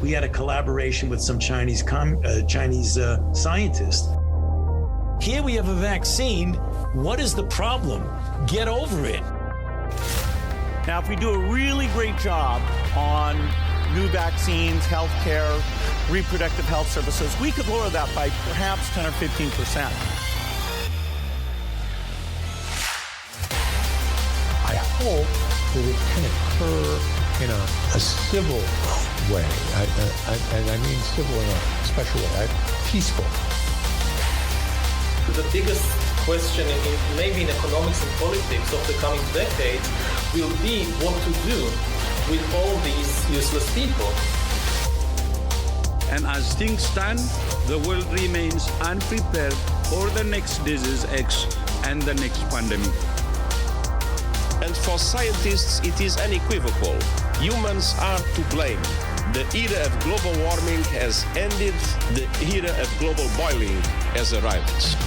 We had a collaboration with some Chinese scientists. Here we have a vaccine. What is the problem? Get over it. Now, if we do a really great job on new vaccines, healthcare, reproductive health services, we could lower that by perhaps 10 or 15%. I hope that it can occur in a civil way. And I mean civil in a special way, peaceful. The biggest question, maybe in economics and politics of the coming decades, will be what to do with all these useless people. And as things stand, the world remains unprepared for the next disease X and the next pandemic. And for scientists, it is unequivocal. Humans are to blame. The era of global warming has ended. The era of global boiling has arrived.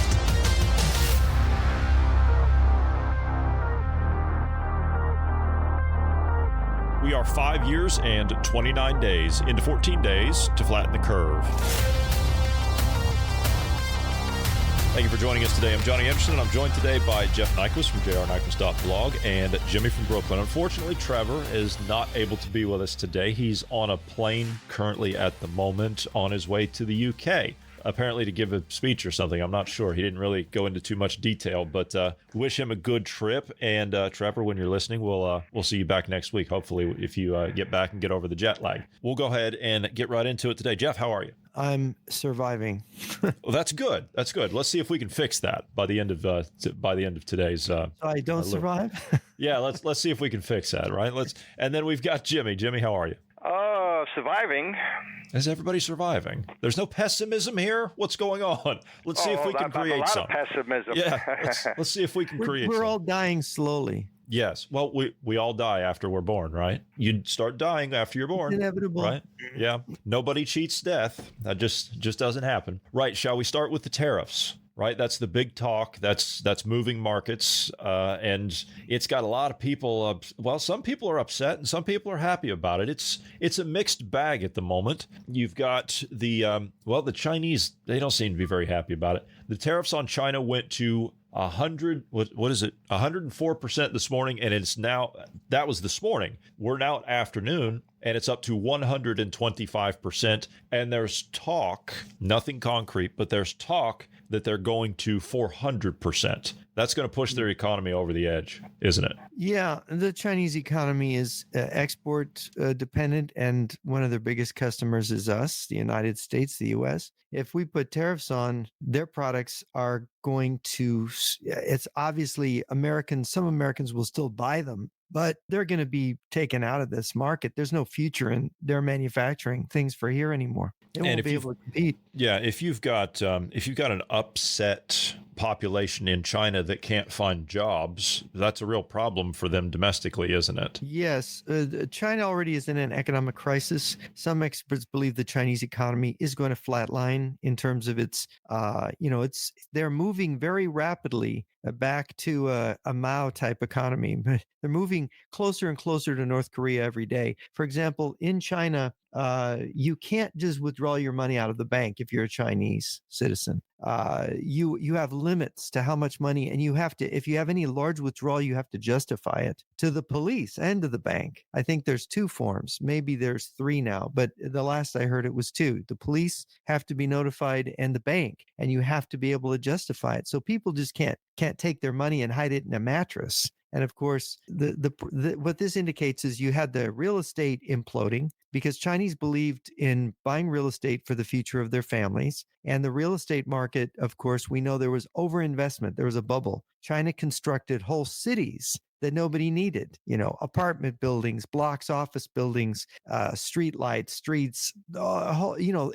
We are 5 years and 29 days into 14 days to flatten the curve. Thank you for joining us today. I'm Johnny Anderson, and I'm joined today by Jeff Nyquist from jrnyquist.blog and Jimmy from Brooklyn. Unfortunately, Trevor is not able to be with us today. He's on a plane currently at the moment on his way to the UK. Apparently to give a speech or something. I'm not sure. He didn't really go into too much detail, but wish him a good trip. And Trevor, when you're listening, we'll see you back next week, hopefully, if you get back and get over the jet lag. We'll go ahead and get right into it today. Jeff, how are you? I'm surviving. Well, that's good. That's good. Let's see if we can fix that by the end of today's. So I don't survive. Yeah, let's see if we can fix that. Right. And then we've got Jimmy. Jimmy, how are you? Surviving. Is everybody surviving? There's no pessimism here. What's going on? Let's see if we can create some pessimism. Yeah, let's see if we can create. We're all dying slowly. Yes. Well, we all die after we're born, right? You start dying after you're born. It's inevitable, right? Yeah. Nobody cheats death. That just doesn't happen. Right. Shall we start with the tariffs? Right, that's the big talk. That's moving markets, and it's got a lot of people. Well, some people are upset, and some people are happy about it. It's a mixed bag at the moment. You've got the Chinese. They don't seem to be very happy about it. The tariffs on China went to 104% this morning, and it's now, that was this morning. We're now at afternoon, and it's up to 125%. And there's talk, nothing concrete, but there's talk that they're going to 400%. That's going to push their economy over the edge, isn't it? Yeah, the Chinese economy is export dependent, and one of their biggest customers is us, the United States, the U.S. If we put tariffs on, their products are going to, it's obviously some Americans will still buy them, but they're going to be taken out of this market. There's no future in their manufacturing things for here anymore. They won't be able to compete. Yeah, if you've got an upset population in China that can't find jobs, that's a real problem for them domestically, isn't it? Yes. China already is in an economic crisis. Some experts believe the Chinese economy is going to flatline in terms of its, they're moving very rapidly back to a Mao type economy, but they're moving closer and closer to North Korea every day. For example, in China, you can't just withdraw your money out of the bank if you're a Chinese citizen. You have limits to how much money, and you have to, if you have any large withdrawal, you have to justify it to the police and to the bank. I think there's 2 forms. Maybe there's 3 now, but the last I heard it was 2. The police have to be notified and the bank, and you have to be able to justify it. So people just can't take their money and hide it in a mattress. And of course, what this indicates is you had the real estate imploding because Chinese believed in buying real estate for the future of their families. And the real estate market, of course, we know there was overinvestment. There was a bubble. China constructed whole cities that nobody needed, apartment buildings, blocks, office buildings, street lights, streets,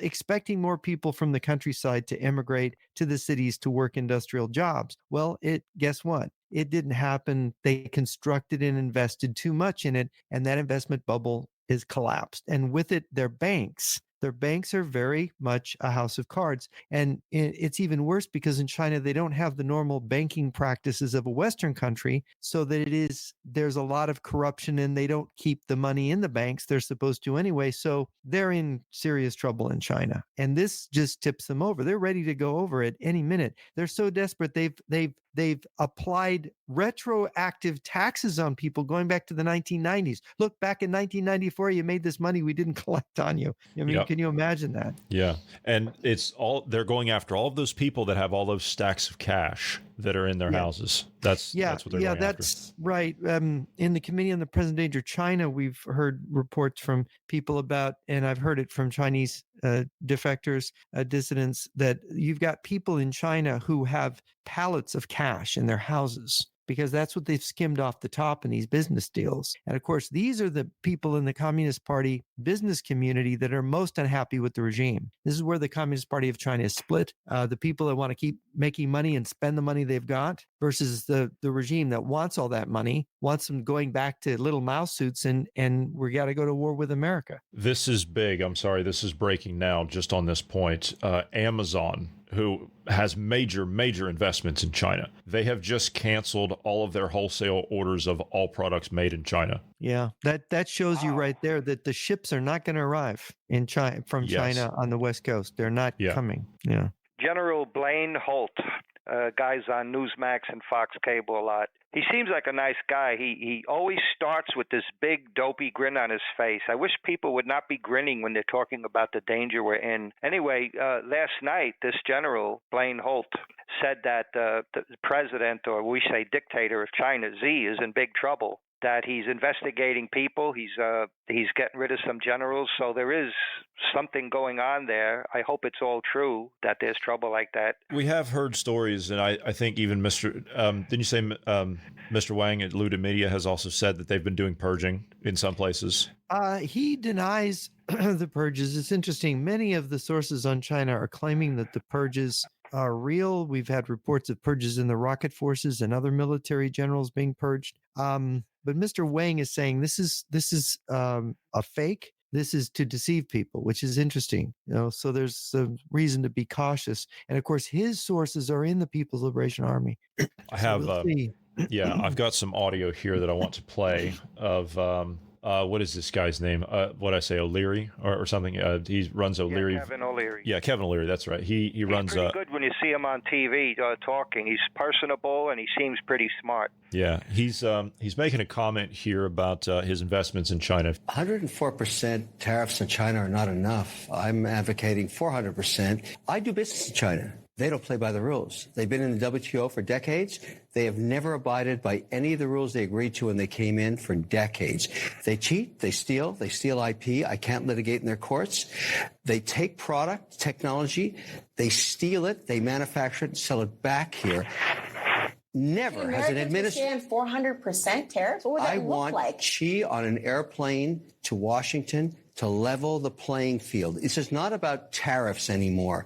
expecting more people from the countryside to immigrate to the cities to work industrial jobs. Well, guess what? It didn't happen. They constructed and invested too much in it, and that investment bubble is collapsed. And with it, their banks Their banks are very much a house of cards. And it's even worse because in China, they don't have the normal banking practices of a Western country, so that there's a lot of corruption and they don't keep the money in the banks. They're supposed to anyway. So they're in serious trouble in China. And this just tips them over. They're ready to go over at any minute. They're so desperate. They've applied retroactive taxes on people going back to the 1990s. Look, back in 1994, you made this money we didn't collect on you. I mean, Can you imagine that? Yeah. And they're going after all of those people that have all those stacks of cash that are in their houses. That's what they're going after. That's right. In the Committee on the Present Danger of China, we've heard reports from people about, and I've heard it from Chinese defectors, dissidents, that you've got people in China who have pallets of cash in their houses, because that's what they've skimmed off the top in these business deals. And of course, these are the people in the Communist Party business community that are most unhappy with the regime. This is where the Communist Party of China is split. The people that want to keep making money and spend the money they've got versus the regime that wants all that money, wants them going back to little mouse suits and we got to go to war with America. This is big. I'm sorry. This is breaking now just on this point. Amazon, who has major investments in China, they have just canceled all of their wholesale orders of all products made in China. Yeah, that shows you right there that the ships are not going to arrive in China from China on the West Coast. They're not coming. Yeah. General Blaine Holt, guys on Newsmax and Fox Cable a lot. He seems like a nice guy. He always starts with this big dopey grin on his face. I wish people would not be grinning when they're talking about the danger we're in. Anyway, last night, this General Blaine Holt said that the president, or we say dictator of China, Xi, is in big trouble, that he's investigating people. He's getting rid of some generals. So there is something going on there. I hope it's all true that there's trouble like that. We have heard stories, and I think even didn't you say Mr. Wang at Luda Media has also said that they've been doing purging in some places? He denies the purges. It's interesting. Many of the sources on China are claiming that the purges are real. We've had reports of purges in the rocket forces and other military generals being purged. But Mr. Wang is saying this is a fake. This is to deceive people, which is interesting. So there's some reason to be cautious. And of course, his sources are in the People's Liberation Army. I have, I've got some audio here that I want to play of. What is this guy's name? What I say, O'Leary or something? He runs O'Leary. Yeah, Kevin O'Leary. Yeah, Kevin O'Leary. That's right. He runs. He's pretty good when you see him on TV talking. He's personable and he seems pretty smart. Yeah, he's making a comment here about his investments in China. 104% tariffs in China are not enough. I'm advocating 400%. I do business in China. They don't play by the rules. They've been in the WTO for decades. They have never abided by any of the rules they agreed to when they came in for decades. They cheat, they steal IP. I can't litigate in their courts. They take product, technology, they steal it, they manufacture it and sell it back here. Never has an administration 400% tariffs. What would that look like? Xi on an airplane to Washington to level the playing field. This is not about tariffs anymore.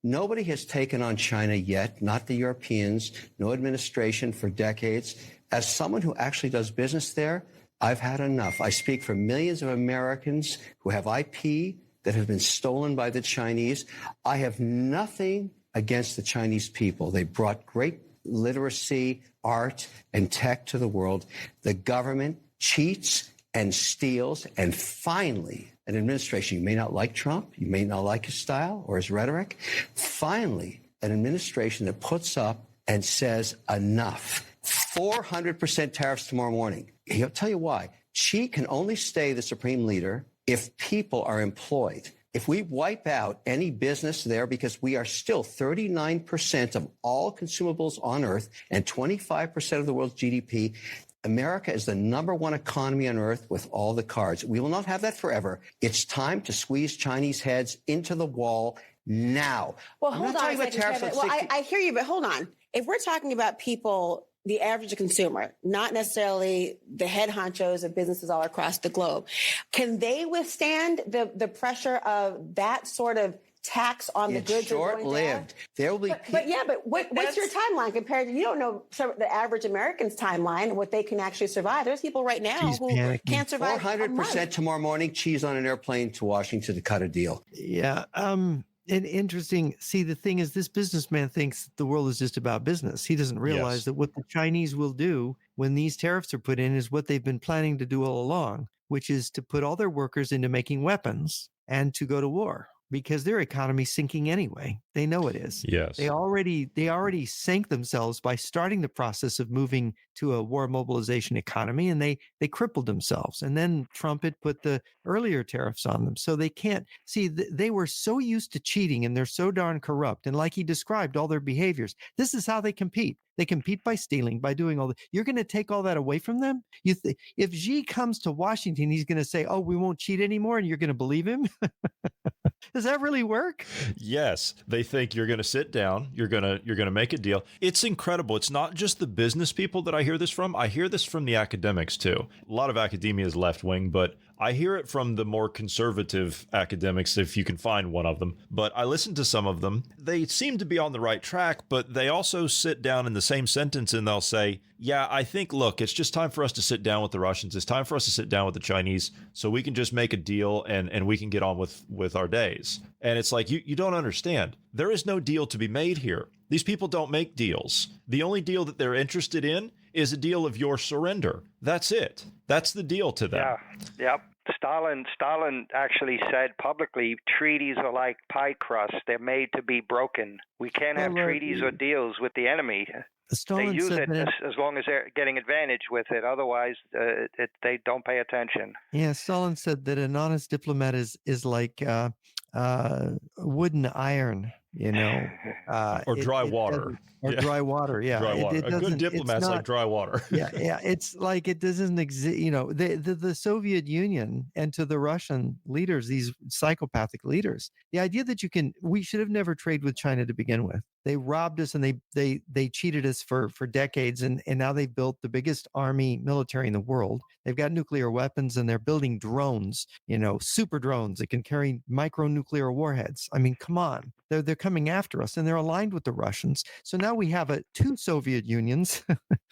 Nobody has taken on China yet, not the Europeans, no administration for decades. As someone who actually does business there, I've had enough. I speak for millions of Americans who have IP that have been stolen by the Chinese. I have nothing against the Chinese people. They brought great literacy, art, and tech to the world. The government cheats and steals, and finally, an administration, you may not like Trump, you may not like his style or his rhetoric, finally, an administration that puts up and says enough. 400% tariffs tomorrow morning. He'll tell you why. Xi can only stay the supreme leader if people are employed. If we wipe out any business there, because we are still 39% of all consumables on Earth and 25% of the world's GDP, America is the number one economy on Earth with all the cards. We will not have that forever. It's time to squeeze Chinese heads into the wall now. Well, hold on a second, Kevin. Well, I hear you, but hold on. If we're talking about people, the average consumer, not necessarily the head honchos of businesses all across the globe, can they withstand the pressure of that sort of tax on the goods. It's short-lived. There will be. But what's your timeline compared to, you don't know the average American's timeline and what they can actually survive. There's people right now who can't survive 400% tomorrow morning, cheese on an airplane to Washington to cut a deal. Yeah. And interesting. See, the thing is, this businessman thinks the world is just about business. He doesn't realize that what the Chinese will do when these tariffs are put in is what they've been planning to do all along, which is to put all their workers into making weapons and to go to war, because their economy's sinking anyway. They know it is. Yes. They already sank themselves by starting the process of moving to a war mobilization economy, and they crippled themselves. And then Trump had put the earlier tariffs on them. So they can't see, they were so used to cheating, and they're so darn corrupt. And like he described, all their behaviors, this is how they compete. They compete by stealing, by doing all that. You're going to take all that away from them? If Xi comes to Washington, he's going to say, oh, we won't cheat anymore, and you're going to believe him? Does that really work? Yes. They think you're going to sit down, you're going to make a deal. It's incredible. It's not just the business people that I hear this from. I hear this from the academics too. A lot of academia is left wing, but I hear it from the more conservative academics, if you can find one of them. But I listen to some of them. They seem to be on the right track, but they also sit down in the same sentence and they'll say, yeah, I think, look, it's just time for us to sit down with the Russians. It's time for us to sit down with the Chinese so we can just make a deal and we can get on with our days. And it's like, you don't understand. There is no deal to be made here. These people don't make deals. The only deal that they're interested in is a deal of your surrender. That's it. That's the deal to them. Yeah. Yep. Stalin actually said publicly, treaties are like pie crust. They're made to be broken. We can't have treaties or deals with the enemy. Stalin they use said it as long as they're getting advantage with it. Otherwise, they don't pay attention. Yeah, Stalin said that an honest diplomat is like wooden iron, or dry water. Dry water, yeah. Dry water. A good diplomat's like dry water. yeah. It's like it doesn't exist. The Soviet Union, and to the Russian leaders, these psychopathic leaders, the idea that we should have never traded with China to begin with. They robbed us and they cheated us for decades, and now they've built the biggest military in the world. They've got nuclear weapons, and they're building drones, super drones that can carry micronuclear warheads. I mean, come on. They're coming after us, and they're aligned with the Russians. So now we have two Soviet unions,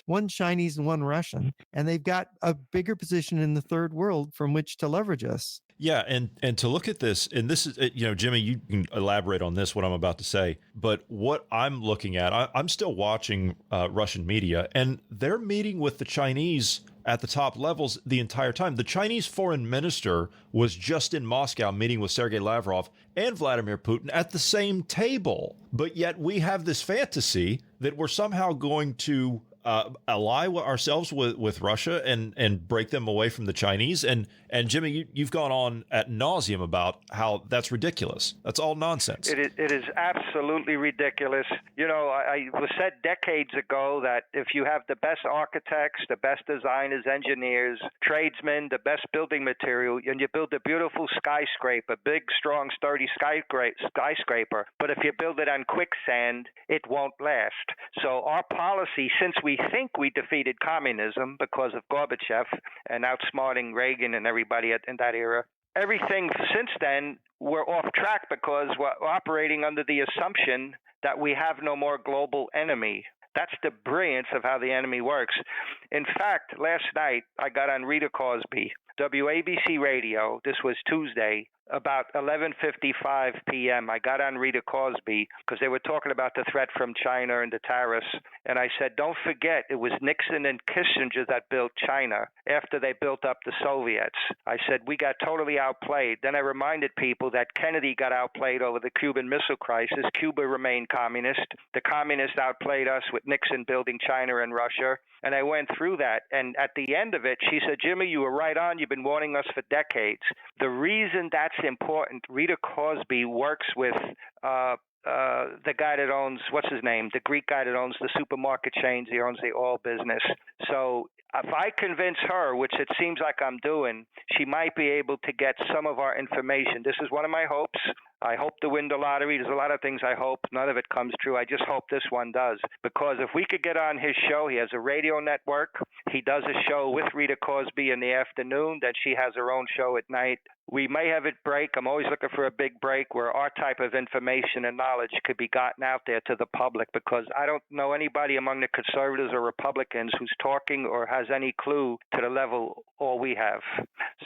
one Chinese and one Russian, and they've got a bigger position in the third world from which to leverage us. Yeah, and to look at this, and this is, Jimmy, you can elaborate on this, what I'm about to say, but what I'm looking at, I'm still watching Russian media, and they're meeting with the Chinese at the top levels the entire time. The Chinese foreign minister was just in Moscow meeting with Sergei Lavrov and Vladimir Putin at the same table, but yet we have this fantasy that we're somehow going to ally ourselves with Russia and break them away from the Chinese. And Jimmy, you've gone on ad nauseum about how that's ridiculous. That's all nonsense. It is absolutely ridiculous. I was said decades ago that if you have the best architects, the best designers, engineers, tradesmen, the best building material, and you build a beautiful skyscraper, big, strong, sturdy skyscraper, but if you build it on quicksand, it won't last. So our policy, since we think we defeated communism because of Gorbachev and outsmarting Reagan and everybody in that era, everything since then, we're off track because we're operating under the assumption that we have no more global enemy. That's the brilliance of how the enemy works. In fact, last night I got on Rita Cosby, WABC Radio. This was Tuesday, about 11:55 p.m. I got on Rita Cosby because they were talking about the threat from China and the tariffs. And I said, don't forget, it was Nixon and Kissinger that built China after they built up the Soviets. I said, we got totally outplayed. Then I reminded people that Kennedy got outplayed over the Cuban Missile Crisis. Cuba remained communist. The communists outplayed us with Nixon building China and Russia. And I went through that. And at the end of it, she said, Jimmy, you were right on. You've been warning us for decades. The reason that's important, Rita Cosby works with the guy that owns, what's his name? The Greek guy that owns the supermarket chains. He owns the oil business. So if I convince her, which it seems like I'm doing, she might be able to get some of our information. This is one of my hopes. I hope to win the lottery. There's a lot of things I hope. None of it comes true. I just hope this one does. Because if we could get on his show, he has a radio network. He does a show with Rita Cosby in the afternoon. Then she has her own show at night. We may have it break. I'm always looking for a big break where our type of information and knowledge could be gotten out there to the public, because I don't know anybody among the conservatives or Republicans who's talking or has any clue to the level all we have.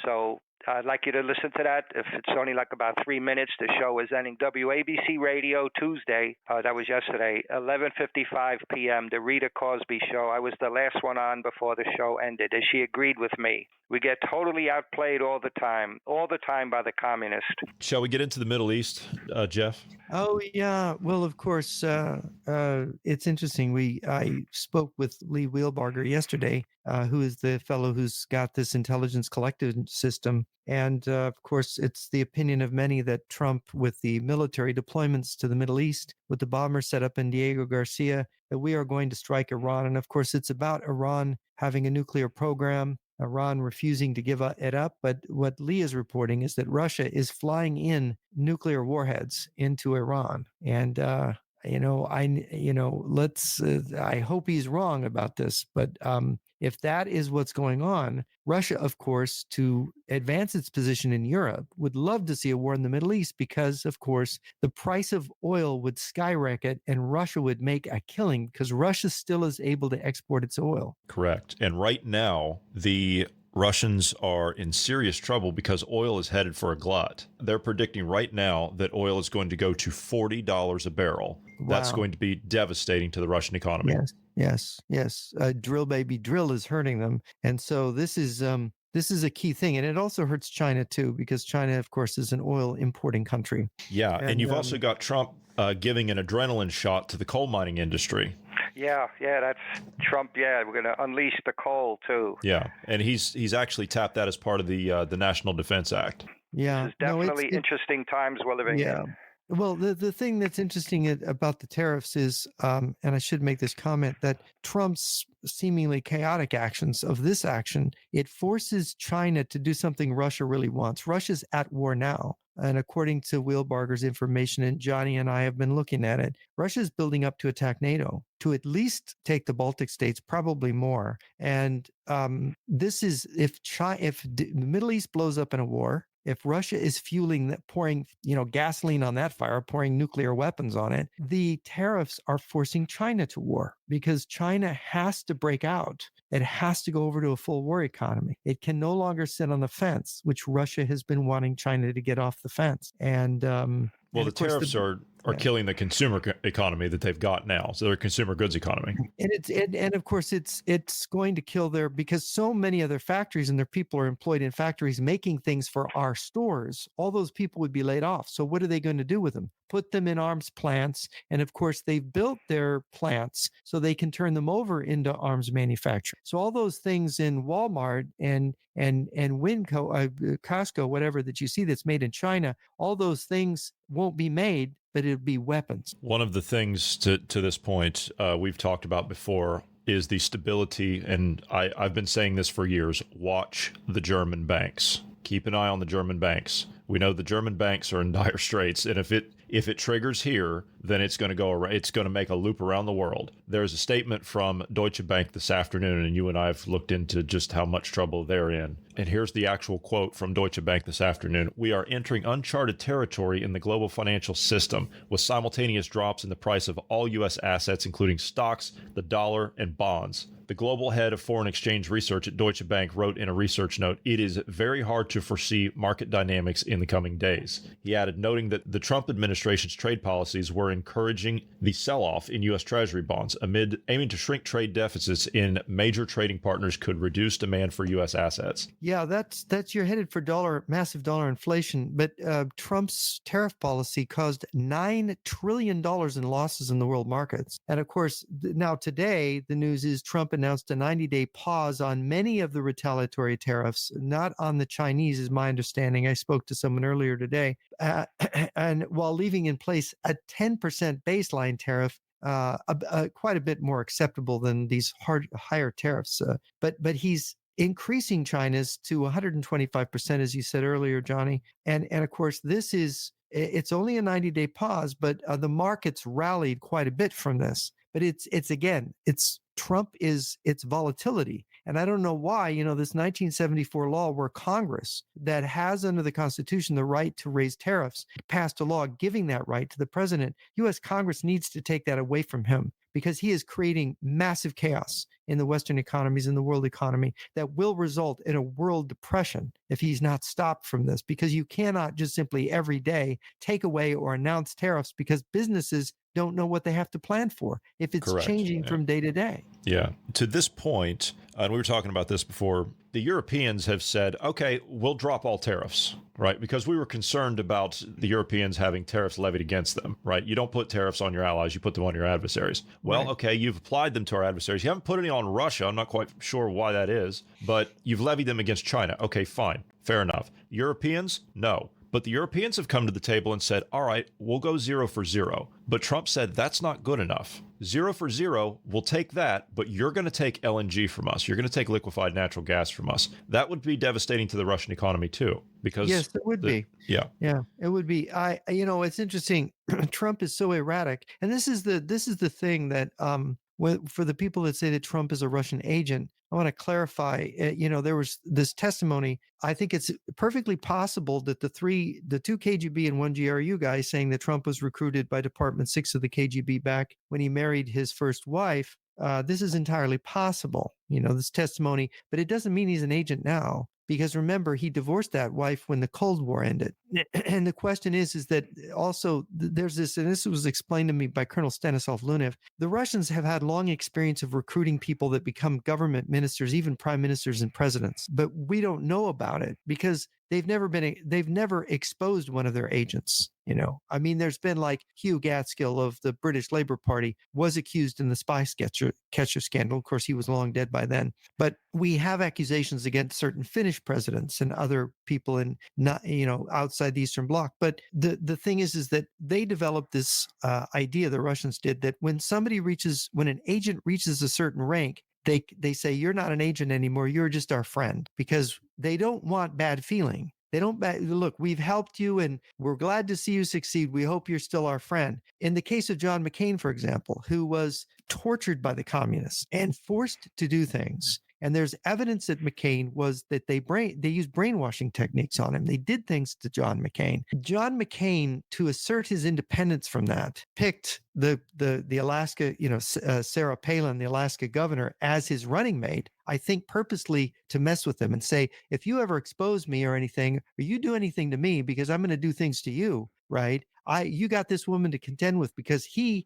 So I'd like you to listen to that. If it's only like about 3 minutes, the show is ending. WABC Radio Tuesday, that was yesterday, 11:55 p.m., the Rita Cosby Show. I was the last one on before the show ended, and she agreed with me. We get totally outplayed all the time by the communists. Shall we get into the Middle East, Jeff? Oh, yeah. Well, of course, it's interesting. I spoke with Lee Wheelbarger yesterday, who is the fellow who's got this intelligence collective system. And of course, it's the opinion of many that Trump, with the military deployments to the Middle East, with the bomber set up in Diego Garcia, that we are going to strike Iran. And of course, it's about Iran having a nuclear program, Iran refusing to give it up. But what Lee is reporting is that Russia is flying in nuclear warheads into Iran. And, I hope he's wrong about this, but if that is what's going on, Russia, of course, to advance its position in Europe, would love to see a war in the Middle East because, of course, the price of oil would skyrocket and Russia would make a killing because Russia still is able to export its oil. Correct. And right now, the Russians are in serious trouble because oil is headed for a glut. They're predicting right now that oil is going to go to $40 a barrel. Wow. That's going to be devastating to the Russian economy. Yes. Drill baby drill is hurting them. And so this is a key thing. And it also hurts China, too, because China, of course, is an oil importing country. Yeah. And you've also got Trump giving an adrenaline shot to the coal mining industry. Yeah, that's Trump. Yeah, we're going to unleash the coal, too. Yeah. And he's actually tapped that as part of the National Defense Act. Yeah. This is definitely interesting times we're living in. Well, the thing that's interesting about the tariffs is, and I should make this comment, that Trump's seemingly chaotic actions of this action, it forces China to do something Russia really wants. Russia's at war now. And according to Wheelbarger's information, and Johnny and I have been looking at it, Russia is building up to attack NATO, to at least take the Baltic states, probably more. And this is if the Middle East blows up in a war, if Russia is pouring gasoline on that fire, pouring nuclear weapons on it, the tariffs are forcing China to war because China has to break out. It has to go over to a full war economy. It can no longer sit on the fence, which Russia has been wanting China to get off the fence. And the tariffs are killing the consumer economy that they've got now. So their consumer goods economy. And of course it's going to kill because so many other factories and their people are employed in factories making things for our stores. All those people would be laid off. So what are they going to do with them? Put them in arms plants. And of course they've built their plants so they can turn them over into arms manufacturing. So all those things in Walmart and Winco, Costco, whatever that you see that's made in China, all those things won't be made, but it'll be weapons. One of the things to this point we've talked about before is the stability, and I've been saying this for years, watch the German banks. Keep an eye on the German banks. We know the German banks are in dire straits, and if it triggers here, then it's going to go around, it's going to make a loop around the world. There's a statement from Deutsche Bank this afternoon, and you and I have looked into just how much trouble they're in. And here's the actual quote from Deutsche Bank this afternoon. "We are entering uncharted territory in the global financial system with simultaneous drops in the price of all U.S. assets, including stocks, the dollar, and bonds." The global head of foreign exchange research at Deutsche Bank wrote in a research note, "It is very hard to foresee market dynamics in the coming days." He added, noting that the Trump administration's trade policies were encouraging the sell-off in U.S. Treasury bonds amid aiming to shrink trade deficits in major trading partners could reduce demand for U.S. assets. Yeah, that's you're headed for massive dollar inflation. But Trump's tariff policy caused $9 trillion in losses in the world markets. And of course, now today, the news is Trump announced a 90-day pause on many of the retaliatory tariffs, not on the Chinese, is my understanding. I spoke to someone earlier today, and while leaving in place a 10% baseline tariff, quite a bit more acceptable than these higher tariffs. But he's increasing China's to 125%, as you said earlier, Johnny. And of course, it's only a 90-day pause, but the markets rallied quite a bit from this. But it's Trump is its volatility. And I don't know why, this 1974 law where Congress, that has under the Constitution the right to raise tariffs, passed a law giving that right to the president. U.S. Congress needs to take that away from him, because he is creating massive chaos in the Western economies, in the world economy, that will result in a world depression if he's not stopped from this. Because you cannot just simply every day take away or announce tariffs, because businesses don't know what they have to plan for if it's changing from day to day. Yeah. To this point, and we were talking about this before, the Europeans have said, okay, we'll drop all tariffs, right? Because we were concerned about the Europeans having tariffs levied against them, right? You don't put tariffs on your allies, you put them on your adversaries. Well, okay, you've applied them to our adversaries. You haven't put any on Russia. I'm not quite sure why that is, but you've levied them against China. Okay, fine. Fair enough. Europeans? No. But the Europeans have come to the table and said, all right, we'll go 0 for 0. But Trump said that's not good enough. 0 for 0, we'll take that, but you're going to take LNG from us. You're going to take liquefied natural gas from us. That would be devastating to the Russian economy too, because yes, it would be. Yeah, it would be. It's interesting. Trump is so erratic, and this is the thing that for the people that say that Trump is a Russian agent, I want to clarify. There was this testimony. I think it's perfectly possible that the two KGB and one GRU guys saying that Trump was recruited by Department 6 of the KGB back when he married his first wife. This is entirely possible. This testimony, but it doesn't mean he's an agent now. Because remember, he divorced that wife when the Cold War ended. And the question is that also there's this, and this was explained to me by Colonel Stanislav Lunev, the Russians have had long experience of recruiting people that become government ministers, even prime ministers and presidents. But we don't know about it because they've never exposed one of their agents. There's been like Hugh Gaitskell of the British Labour Party was accused in the spy catcher scandal. Of course, he was long dead by then. But we have accusations against certain Finnish presidents and other people in outside the Eastern Bloc. But the thing is that they developed this idea, the Russians did, that when an agent reaches a certain rank, they say, you're not an agent anymore. You're just our friend, because they don't want bad feeling. They don't look, we've helped you and we're glad to see you succeed. We hope you're still our friend. In the case of John McCain, for example, who was tortured by the communists and forced to do things. And there's evidence that McCain was that they used brainwashing techniques on him. They did things to John McCain. John McCain, to assert his independence from that, picked the Alaska, Sarah Palin, the Alaska governor, as his running mate, I think purposely to mess with him and say, if you ever expose me or anything, or you do anything to me, because I'm going to do things to you, right? You got this woman to contend with, because he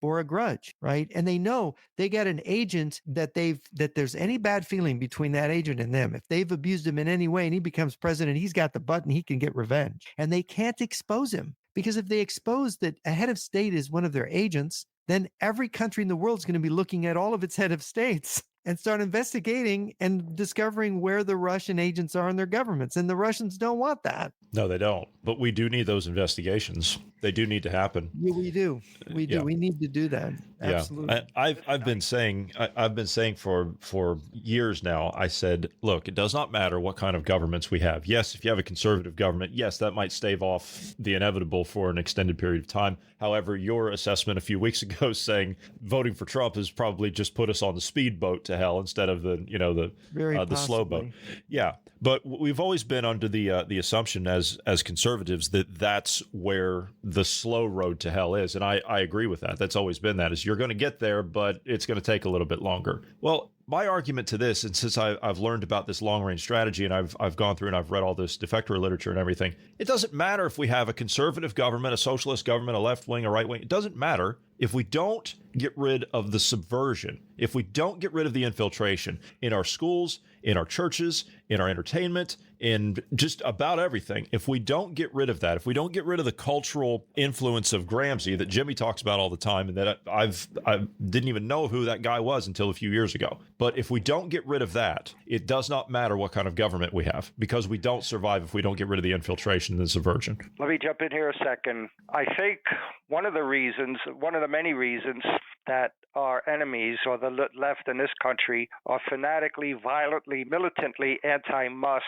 bore a grudge, right? And they know they got an agent that there's any bad feeling between that agent and them. If they've abused him in any way and he becomes president, he's got the button, he can get revenge. And they can't expose him, because if they expose that a head of state is one of their agents, then every country in the world is going to be looking at all of its head of states and start investigating and discovering where the Russian agents are in their governments. And the Russians don't want that. No, they don't. But we do need those investigations. They do need to happen. Yeah, we do. We do. Yeah. We need to do that. Absolutely. Yeah. I've been saying for years now, I said, look, it does not matter what kind of governments we have. Yes, if you have a conservative government, yes, that might stave off the inevitable for an extended period of time. However, your assessment a few weeks ago saying voting for Trump has probably just put us on the speedboat to hell instead of the slow boat. Yeah. But we've always been under the assumption as conservatives that that's where the slow road to hell is. And I agree with that. That's always been that, is you're going to get there, but it's going to take a little bit longer. Well, my argument to this, and since I've learned about this long-range strategy and I've gone through and I've read all this defector literature and everything, it doesn't matter if we have a conservative government, a socialist government, a left wing, a right wing. It doesn't matter if we don't get rid of the subversion, if we don't get rid of the infiltration in our schools, in our churches, in our entertainment, in just about everything. If we don't get rid of that, if we don't get rid of the cultural influence of Gramsci that Jimmy talks about all the time, and that I didn't even know who that guy was until a few years ago. But if we don't get rid of that, it does not matter what kind of government we have, because we don't survive if we don't get rid of the infiltration and the subversion. Let me jump in here a second. I think one of the many reasons that our enemies, or the left in this country, are fanatically, violently, militantly anti-Musk,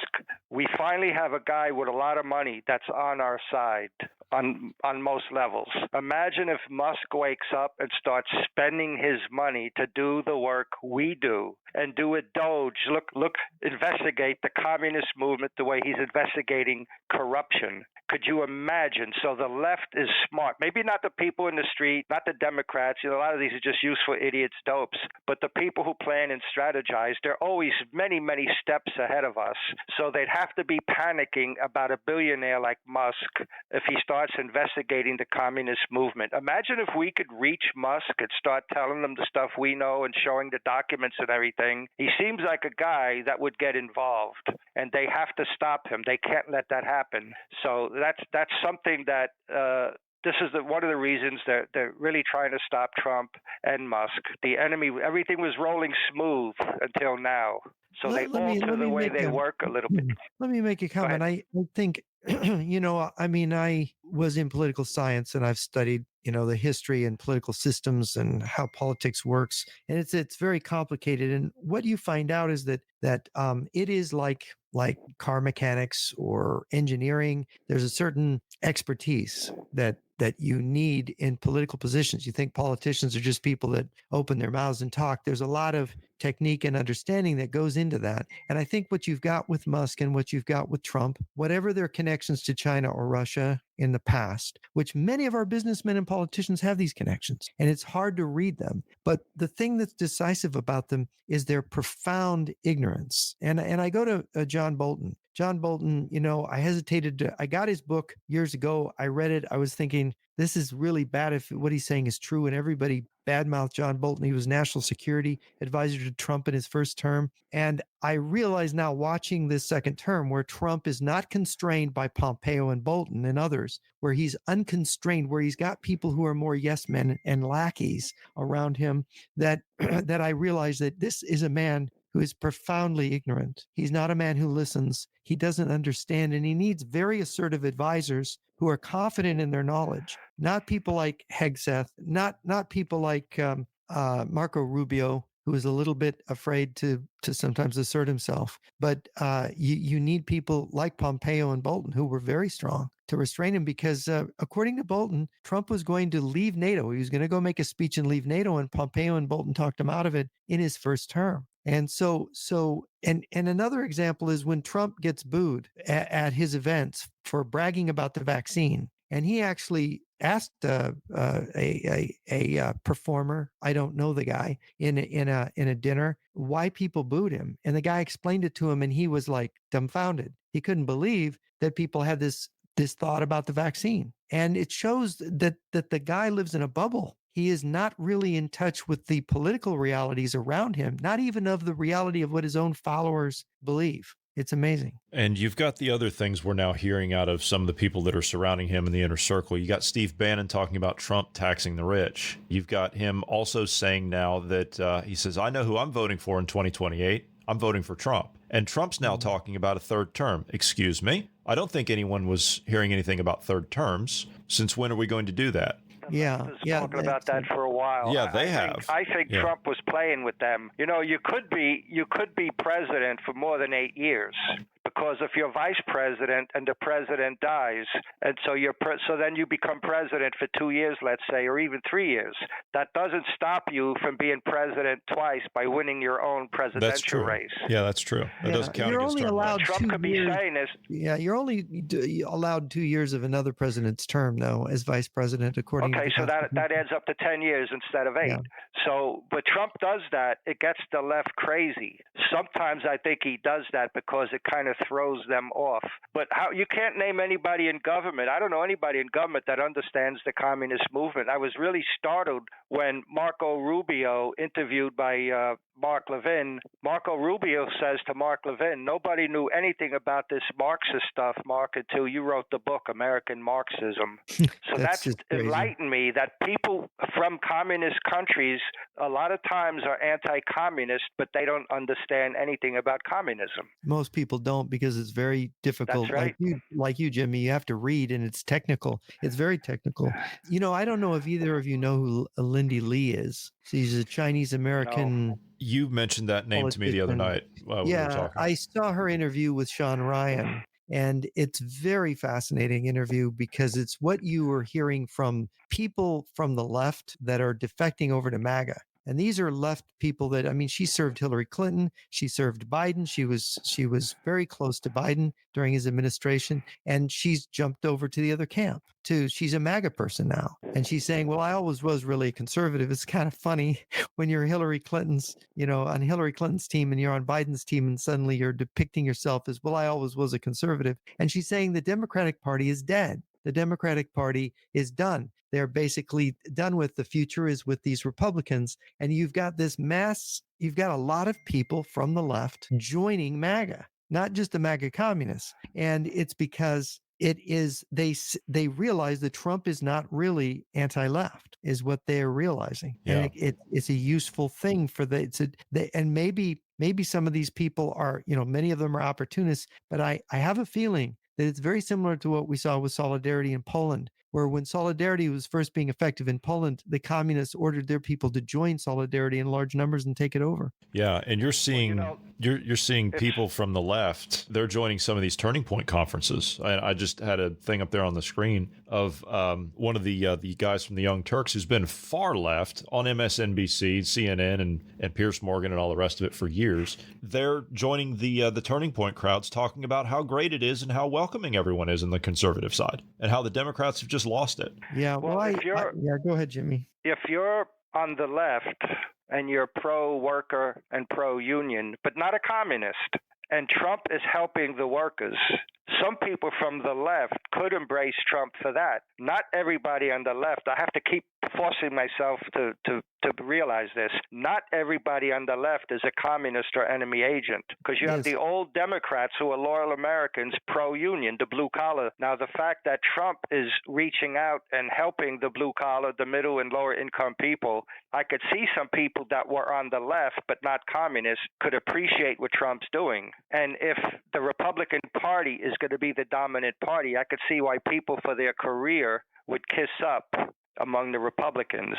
we finally have a guy with a lot of money that's on our side on most levels. Imagine if Musk wakes up and starts spending his money to do the work we do and do it Doge. Look, investigate the communist movement the way he's investigating corruption. Could you imagine? So the left is smart. Maybe not the people in the street, not the Democrats. A lot of these are just useful idiots, dopes. But the people who plan and strategize, they're always many, many steps ahead of us. So they'd have to be panicking about a billionaire like Musk if he starts investigating the communist movement. Imagine if we could reach Musk and start telling them the stuff we know and showing the documents and everything. He seems like a guy that would get involved, and they have to stop him. They can't let that happen. So that's something that this is one of the reasons they're really trying to stop Trump and Musk. The enemy, everything was rolling smooth until now. So they alter the way they work a little bit. Let me make a comment. I think, I was in political science, and I've studied, the history and political systems and how politics works. And it's very complicated. And what you find out is that it is like car mechanics or engineering. There's a certain expertise that you need in political positions. You think politicians are just people that open their mouths and talk. There's a lot of technique and understanding that goes into that. And I think what you've got with Musk and what you've got with Trump, whatever their connections to China or Russia in the past, which many of our businessmen and politicians have these connections, and it's hard to read them. But the thing that's decisive about them is their profound ignorance. And I go to John Bolton. John Bolton, I hesitated I got his book years ago. I read it. I was thinking, this is really bad if what he's saying is true. And everybody badmouthed John Bolton. He was national security advisor to Trump in his first term. And I realize now, watching this second term, where Trump is not constrained by Pompeo and Bolton and others, where he's unconstrained, where he's got people who are more yes men and lackeys around him, that I realize that this is a man who is profoundly ignorant. He's not a man who listens. He doesn't understand, and he needs very assertive advisors who are confident in their knowledge, not people like Hegseth, not people like Marco Rubio, who is a little bit afraid to sometimes assert himself. But you need people like Pompeo and Bolton, who were very strong, to restrain him, because according to Bolton, Trump was going to leave NATO. He was going to go make a speech and leave NATO, and Pompeo and Bolton talked him out of it in his first term. And and another example is when Trump gets booed at his events for bragging about the vaccine. And he actually asked a performer, I don't know the guy, in a dinner, why people booed him. And the guy explained it to him, and he was like dumbfounded. He couldn't believe that people had this thought about the vaccine. And it shows that the guy lives in a bubble. He is not really in touch with the political realities around him, not even of the reality of what his own followers believe. It's amazing. And you've got the other things we're now hearing out of some of the people that are surrounding him in the inner circle. You got Steve Bannon talking about Trump taxing the rich. You've got him also saying now that he says, I know who I'm voting for in 2028. I'm voting for Trump. And Trump's now talking about a third term. Excuse me? I don't think anyone was hearing anything about third terms. Since when are we going to do that? Talking about that for a while. Yeah, they have. I think Trump was playing with them. You could be president for more than 8 years, because if you're vice president and the president dies, and so so then you become president for 2 years, let's say, or even 3 years. That doesn't stop you from being president twice by winning your own presidential race. Yeah, that's true. That doesn't count against Trump. Trump could be saying this. Yeah, you're only allowed 2 years of another president's term, though, as vice president, according to. Okay, so that adds up to 10 years instead of 8. Yeah. So, but Trump does that. It gets the left crazy. Sometimes I think he does that because it kind of throws them off. But you can't name anybody in government. I don't know anybody in government that understands the communist movement. I was really startled when Marco Rubio, interviewed by Mark Levin. Marco Rubio says to Mark Levin, nobody knew anything about this Marxist stuff, Mark, until you wrote the book, American Marxism. So that's enlightened me that people from communist countries a lot of times are anti-communist, but they don't understand anything about communism. Most people don't, because it's very difficult. That's right. Like you, Jimmy, you have to read, and it's technical. It's very technical. I don't know if either of you know who Lindy Li is. She's a Chinese-American. No. You mentioned that name to me the other night while we were talking. I saw her interview with Sean Ryan, and it's very fascinating interview because it's what you were hearing from people from the left that are defecting over to MAGA. And these are left people that, she served Hillary Clinton. She served Biden. She was very close to Biden during his administration. And she's jumped over to the other camp. She's a MAGA person now. And she's saying, well, I always was really a conservative. It's kind of funny when you're Hillary Clinton's, on Hillary Clinton's team and you're on Biden's team, and suddenly you're depicting yourself as, well, I always was a conservative. And she's saying the Democratic Party is dead. The Democratic Party is done. They're basically done with. The future is with these Republicans. And you've got a lot of people from the left joining MAGA, not just the MAGA communists. And it's because they realize that Trump is not really anti-left, is what they're realizing. Yeah. And it's a useful thing for and maybe some of these people are, many of them are opportunists, but I have a feeling that it's very similar to what we saw with Solidarity in Poland, where when Solidarity was first being effective in Poland, the communists ordered their people to join Solidarity in large numbers and take it over. Yeah, and you're seeing you're seeing people from the left. They're joining some of these Turning Point conferences. I just had a thing up there on the screen of one of the guys from the Young Turks who's been far left on MSNBC, CNN, and Piers Morgan and all the rest of it for years. They're joining the Turning Point crowds, talking about how great it is and how welcoming everyone is in the conservative side, and how the Democrats have just lost it. Yeah, well, go ahead, Jimmy. If you're on the left and you're pro-worker and pro-union, but not a communist, and Trump is helping the workers, some people from the left could embrace Trump for that. Not everybody on the left. I have to keep forcing myself to realize this. Not everybody on the left is a communist or enemy agent, because you have the old Democrats who are loyal Americans, pro-union, the blue collar. Now, the fact that Trump is reaching out and helping the blue collar, the middle and lower income people, I could see some people that were on the left but not communists could appreciate what Trump's doing. And if the Republican Party is going to be the dominant party, I could see why people for their career would kiss up among the Republicans.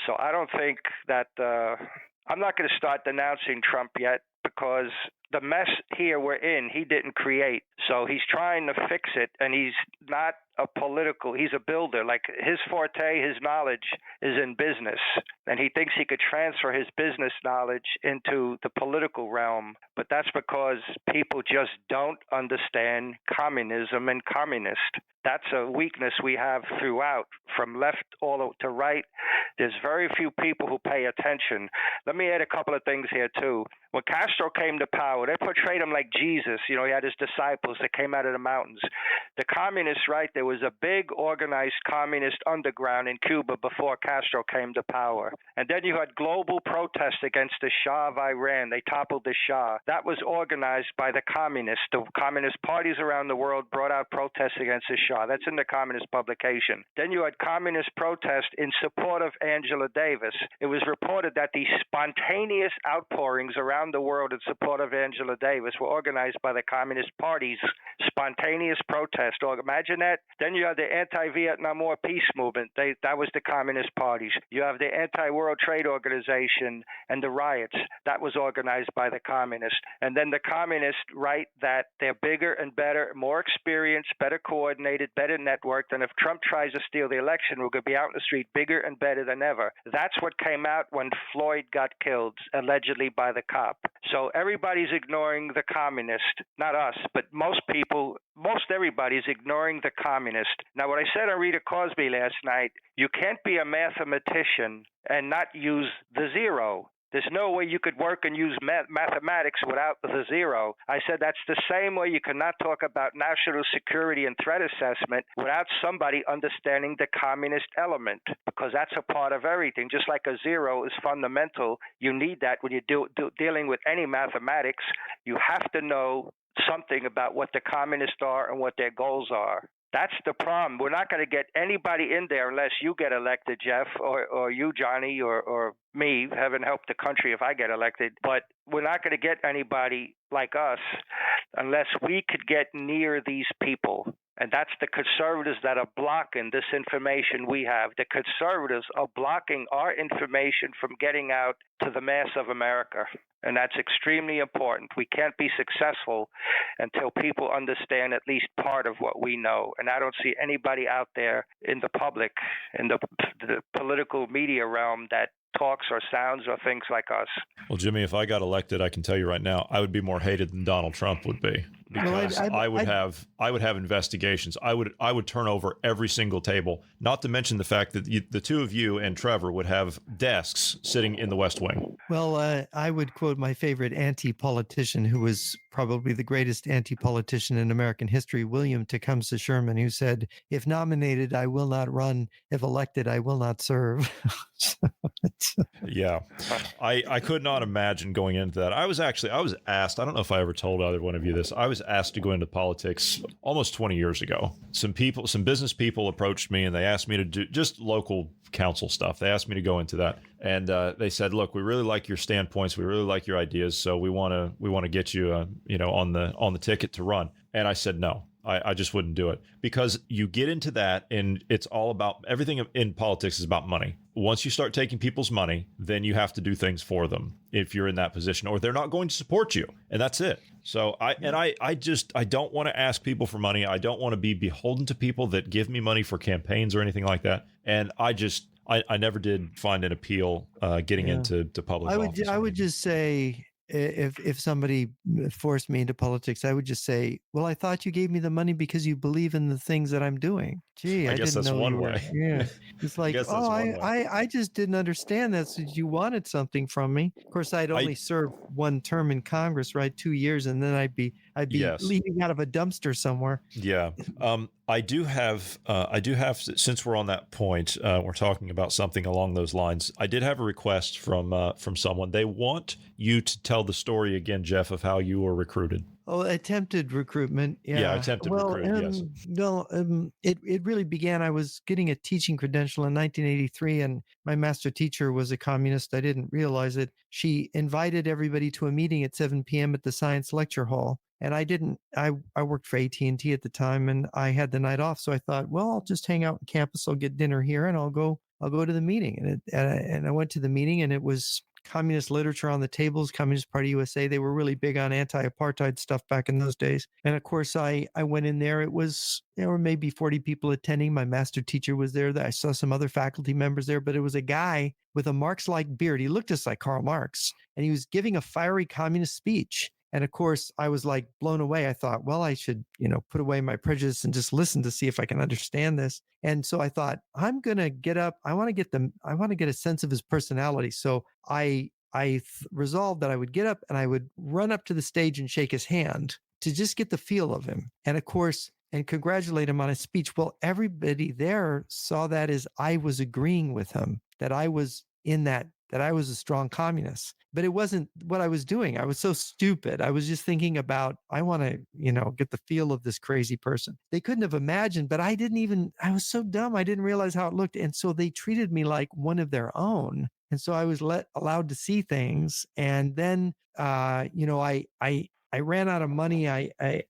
So I don't think that I'm not going to start denouncing Trump yet, because the mess here we're in, he didn't create. So he's trying to fix it, and he's not he's a builder. Like, his forte, his knowledge is in business, and he thinks he could transfer his business knowledge into the political realm. But that's because people just don't understand communism and communist. That's a weakness we have throughout, from left all to right. There's very few people who pay attention. Let me add a couple of things here, too. When Castro came to power, they portrayed him like Jesus. He had his disciples that came out of the mountains. The communists, right, there was a big organized communist underground in Cuba before Castro came to power. And then you had global protests against the Shah of Iran. They toppled the Shah. That was organized by the communists. The communist parties around the world brought out protests against the Shah. That's in the communist publication. Then you had communist protests in support of Angela Davis. It was reported that these spontaneous outpourings around the world in support of Angela Davis were organized by the communist parties. Spontaneous protest. Imagine that. Then you have the anti-Vietnam War peace movement. That was the communist parties. You have the anti-World Trade Organization and the riots. That was organized by the communists. And then the communists write that they're bigger and better, more experienced, better coordinated, better networked. And if Trump tries to steal the election, we're going to be out in the street bigger and better than ever. That's what came out when Floyd got killed, allegedly by the cop. So everybody's ignoring the communist. Not us, but most people, most everybody's ignoring the communist. Now, what I said on Rita Cosby last night, you can't be a mathematician and not use the zero. There's no way you could work and use mathematics without the zero. I said that's the same way you cannot talk about national security and threat assessment without somebody understanding the communist element, because that's a part of everything. Just like a zero is fundamental, you need that when you're dealing with any mathematics. You have to know something about what the communists are and what their goals are. That's the problem. We're not going to get anybody in there unless you get elected, Jeff, or you, Johnny, or me. Heaven help the country if I get elected. But we're not going to get anybody like us unless we could get near these people. And that's the conservatives that are blocking this information we have. The conservatives are blocking our information from getting out to the mass of America. And that's extremely important. We can't be successful until people understand at least part of what we know. And I don't see anybody out there in the public, in the political media realm that talks or sounds or thinks like us. Well, Jimmy, if I got elected, I can tell you right now, I would be more hated than Donald Trump would be, because I would have investigations. I would turn over every single table. Not to mention the fact that the two of you and Trevor would have desks sitting in the West Wing. Well, I would quote my favorite anti-politician, who was probably the greatest anti-politician in American history, William Tecumseh Sherman, who said, "If nominated, I will not run. If elected, I will not serve." Yeah, I could not imagine going into that. I was asked, I don't know if I ever told either one of you this, I was asked to go into politics almost 20 years ago. Some business people approached me and they asked me to do just local council stuff. They asked me to go into that. And they said, look, we really like your standpoints. We really like your ideas. So we want to get you, on the ticket to run. And I said, no. I just wouldn't do it, because you get into that and it's all about, everything in politics is about money. Once you start taking people's money, then you have to do things for them if you're in that position, or they're not going to support you. And that's it. So I don't want to ask people for money. I don't want to be beholden to people that give me money for campaigns or anything like that. And I never did find an appeal getting into public office. I would just say, if somebody forced me into politics, I would just say, well, I thought you gave me the money because you believe in the things that I'm doing. Gee, I guess didn't that's know one you were. way. Yeah. It's like, I just didn't understand that. So you wanted something from me. Of course, I'd only served one term in Congress, right? 2 years. And then I'd be leaving out of a dumpster somewhere. Yeah. I do have, since we're on that point, we're talking about something along those lines. I did have a request from someone. They want you to tell the story again, Jeff, of how you were recruited. Oh, attempted recruitment. Yeah, attempted recruitment, yes. Well, it really began. I was getting a teaching credential in 1983, and my master teacher was a communist. I didn't realize it. She invited everybody to a meeting at 7 p.m. at the science lecture hall. And I didn't, I worked for AT&T at the time, and I had the night off. So I thought, well, I'll just hang out on campus. I'll get dinner here and I'll go to the meeting. And I went to the meeting, and it was communist literature on the tables, Communist Party USA. They were really big on anti-apartheid stuff back in those days. And of course, I went in there. There were maybe 40 people attending. My master teacher was there. I saw some other faculty members there, but it was a guy with a Marx-like beard. He looked just like Karl Marx, and he was giving a fiery communist speech. And of course, I was like blown away. I thought, well, I should, put away my prejudice and just listen to see if I can understand this. And so I thought, I'm going to get up. I want to get a sense of his personality. So I resolved that I would get up and I would run up to the stage and shake his hand to just get the feel of him. And of course, and congratulate him on his speech. Well, everybody there saw that as I was agreeing with him, that I was that I was a strong communist. But it wasn't what I was doing. I was so stupid. I was just thinking about, I want to, get the feel of this crazy person. They couldn't have imagined, but I was so dumb. I didn't realize how it looked. And so they treated me like one of their own. And so I was allowed to see things. And then, I ran out of money. I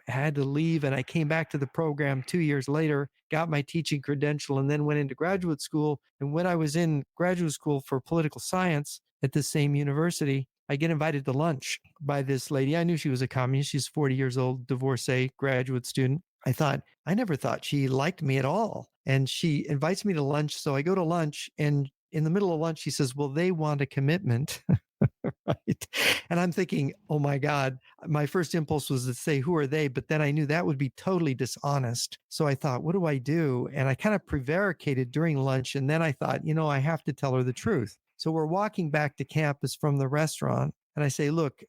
had to leave, and I came back to the program 2 years later, got my teaching credential, and then went into graduate school. And when I was in graduate school for political science at the same university, I get invited to lunch by this lady. I knew she was a communist. She's 40 years old, divorcee, graduate student. I never thought she liked me at all. And she invites me to lunch. So I go to lunch, and in the middle of lunch, she says, well, they want a commitment. Right. And I'm thinking, oh my God, my first impulse was to say, who are they? But then I knew that would be totally dishonest. So I thought, what do I do? And I kind of prevaricated during lunch. And then I thought, I have to tell her the truth. So we're walking back to campus from the restaurant, and I say, look,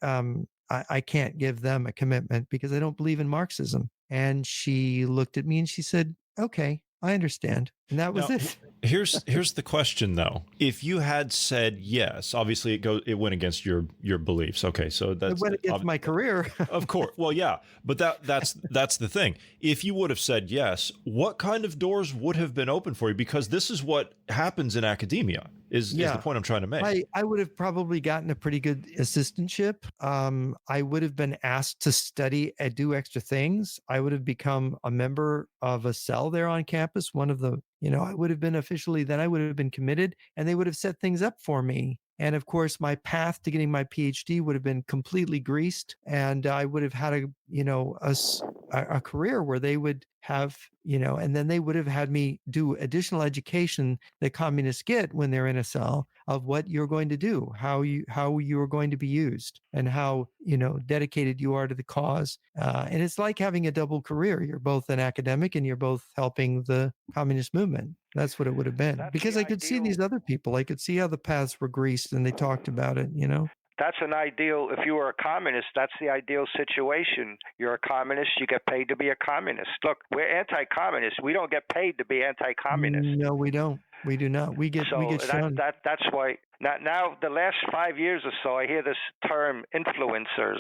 I can't give them a commitment because I don't believe in Marxism. And she looked at me and she said, okay, I understand. And that was it. Here's the question though. If you had said yes, obviously it went against your beliefs. Okay, so that's it went against my career. Of course. Well, yeah, but that's the thing. If you would have said yes, what kind of doors would have been open for you? Because this is what happens in academia. Is the point I'm trying to make. I would have probably gotten a pretty good assistantship. I would have been asked to study and do extra things. I would have become a member of a cell there on campus. One of the, I would have been officially, then I would have been committed, and they would have set things up for me. And of course, my path to getting my PhD would have been completely greased, and I would have had a career where they would have, and then they would have had me do additional education that communists get when they're in a cell of what you're going to do, how you are going to be used, and how, dedicated you are to the cause. And it's like having a double career. You're both an academic and you're both helping the communist movement. That's what it would have been. Because I could see these other people. I could see how the paths were greased and they talked about it, That's an ideal, if you were a communist, that's the ideal situation. You're a communist, you get paid to be a communist. Look, we're anti-communist. We don't get paid to be anti-communist. No, we don't. We do not. We get shown. That's why now the last 5 years or so, I hear this term influencers.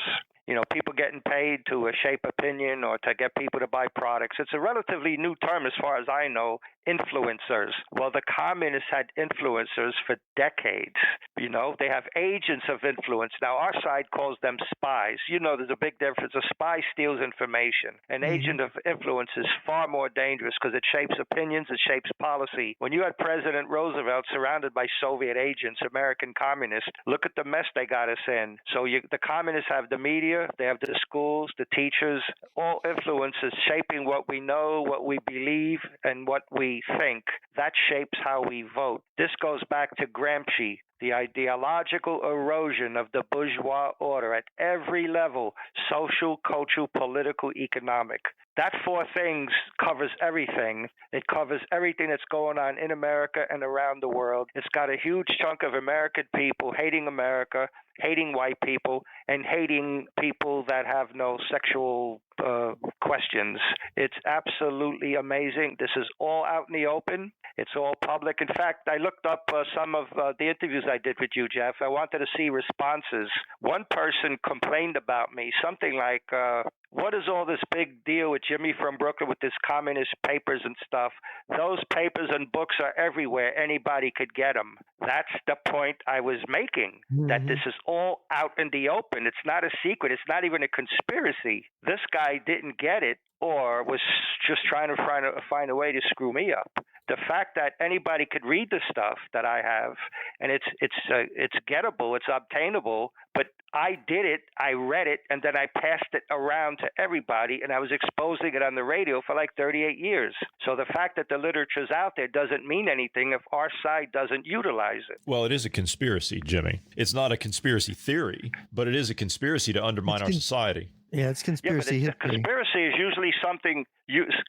People getting paid to shape opinion or to get people to buy products. It's a relatively new term as far as I know, influencers. Well, the communists had influencers for decades. They have agents of influence. Now, our side calls them spies. There's a big difference. A spy steals information. An agent of influence is far more dangerous because it shapes opinions, it shapes policy. When you had President Roosevelt surrounded by Soviet agents, American communists, look at the mess they got us in. So the communists have the media, they have the schools, the teachers, all influences shaping what we know, what we believe, and what we think. That shapes how we vote. This goes back to Gramsci, the ideological erosion of the bourgeois order at every level, social, cultural, political, economic. That four things covers everything. It covers everything that's going on in America and around the world. It's got a huge chunk of American people hating America, hating white people, and hating people that have no sexual questions. It's absolutely amazing. This is all out in the open. It's all public. In fact, I looked up some of the interviews I did with you, Jeff. I wanted to see responses. One person complained about me, something like, what is all this big deal with Jimmy from Brooklyn with this communist papers and stuff? Those papers and books are everywhere. Anybody could get them. That's the point I was making, that this is all out in the open. It's not a secret. It's not even a conspiracy. This guy didn't get it or was just trying to find a way to screw me up. The fact that anybody could read the stuff that I have, and it's gettable, it's obtainable, but I did it, I read it, and then I passed it around to everybody, and I was exposing it on the radio for like 38 years. So the fact that the literature's out there doesn't mean anything if our side doesn't utilize it. Well, it is a conspiracy, Jimmy. It's not a conspiracy theory, but it is a conspiracy to undermine our society. Yeah, it's conspiracy. Yeah, but conspiracy is usually something.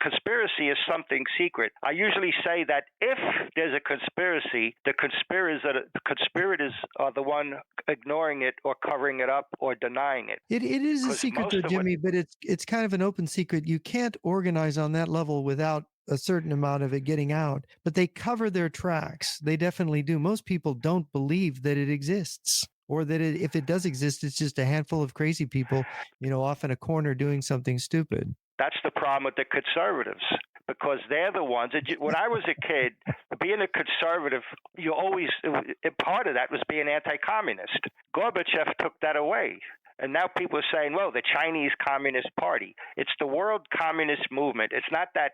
Conspiracy is something secret. I usually say that if there's a conspiracy, the conspirators are the one ignoring it or covering it up or denying it. It is a secret, though, Jimmy, but it's kind of an open secret. You can't organize on that level without a certain amount of it getting out. But they cover their tracks. They definitely do. Most people don't believe that it exists. Or that if it does exist, it's just a handful of crazy people, off in a corner doing something stupid. That's the problem with the conservatives, because they're the ones. When I was a kid, being a conservative, part of that was being anti-communist. Gorbachev took that away. And now people are saying, well, the Chinese Communist Party. It's the world communist movement. It's not that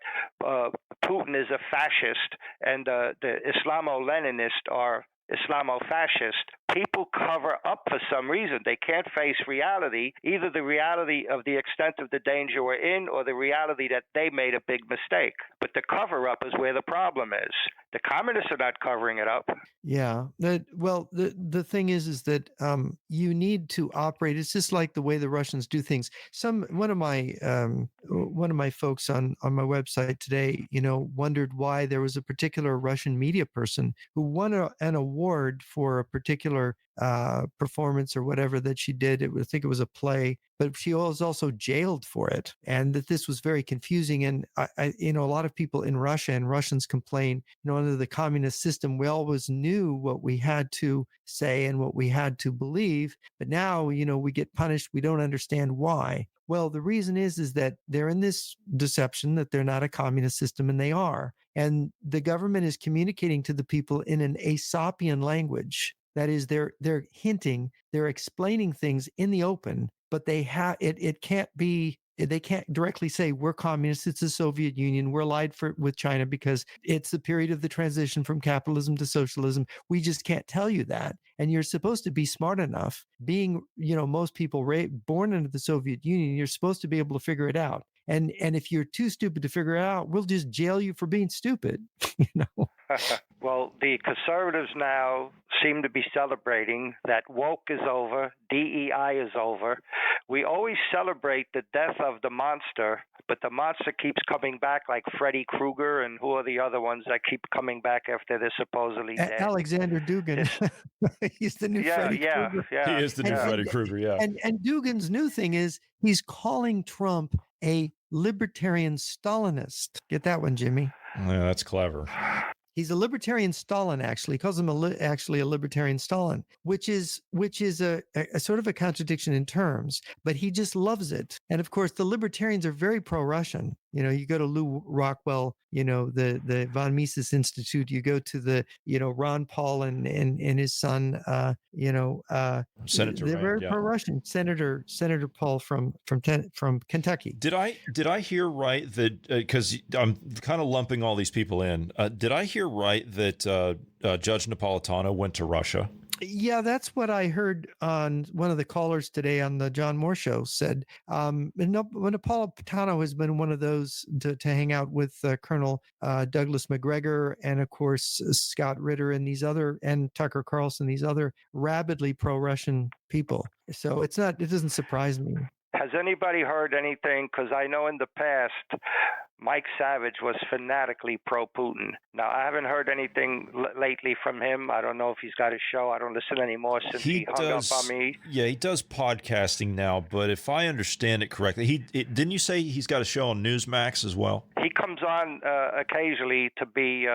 Putin is a fascist and the Islamo-Leninists are Islamo-fascist. People cover up for some reason. They can't face reality, either the reality of the extent of the danger we're in or the reality that they made a big mistake. But the cover-up is where the problem is. The communists are not covering it up. Yeah. The thing is that you need to operate. It's just like the way the Russians do things. One of my folks on my website today, wondered why there was a particular Russian media person who won an award for a particular performance or whatever that she did. I think it was a play, but she was also jailed for it, and that this was very confusing. And a lot of people in Russia and Russians complain, under the communist system, we always knew what we had to say and what we had to believe, but now, we get punished. We don't understand why. Well, the reason is that they're in this deception that they're not a communist system, and they are. And the government is communicating to the people in an Aesopian language. That is, they're hinting, they're explaining things in the open, but they can't directly say we're communists, it's the Soviet Union, we're allied with China because it's the period of the transition from capitalism to socialism. We just can't tell you that. And you're supposed to be smart enough, being, most people born into the Soviet Union, you're supposed to be able to figure it out. And if you're too stupid to figure it out, we'll just jail you for being stupid. Well, the conservatives now seem to be celebrating that woke is over, DEI is over. We always celebrate the death of the monster, but the monster keeps coming back, like Freddy Krueger, and who are the other ones that keep coming back after they're supposedly dead? Alexander Dugin. He's the new Freddy Krueger. Yeah. He is the new Freddy Krueger, yeah. And Dugin's new thing is he's calling Trump a libertarian Stalinist. Get that one, Jimmy? Yeah, that's clever. He's a libertarian Stalin, actually. He calls him actually a libertarian Stalin, which is a sort of a contradiction in terms, but he just loves it. And of course, the libertarians are very pro-Russian. You go to Lou Rockwell, the von Mises Institute, you go to the, Ron Paul and his son, Senator they're very pro-Russian. Senator Paul from Kentucky. Did I hear right that, because I'm kind of lumping all these people in, did I hear right that Judge Napolitano went to Russia? Yeah, that's what I heard on one of the callers today on the John Moore show said. Napolitano has been one of those to hang out with Colonel Douglas McGregor and, of course, Scott Ritter and Tucker Carlson, these other rabidly pro-Russian people. So it doesn't surprise me. Has anybody heard anything? Because I know in the past, Mike Savage was fanatically pro-Putin. Now, I haven't heard anything lately from him. I don't know if he's got a show. I don't listen anymore since he hung up on me. Yeah, he does podcasting now, but if I understand it correctly, didn't you say he's got a show on Newsmax as well? He comes on occasionally to be,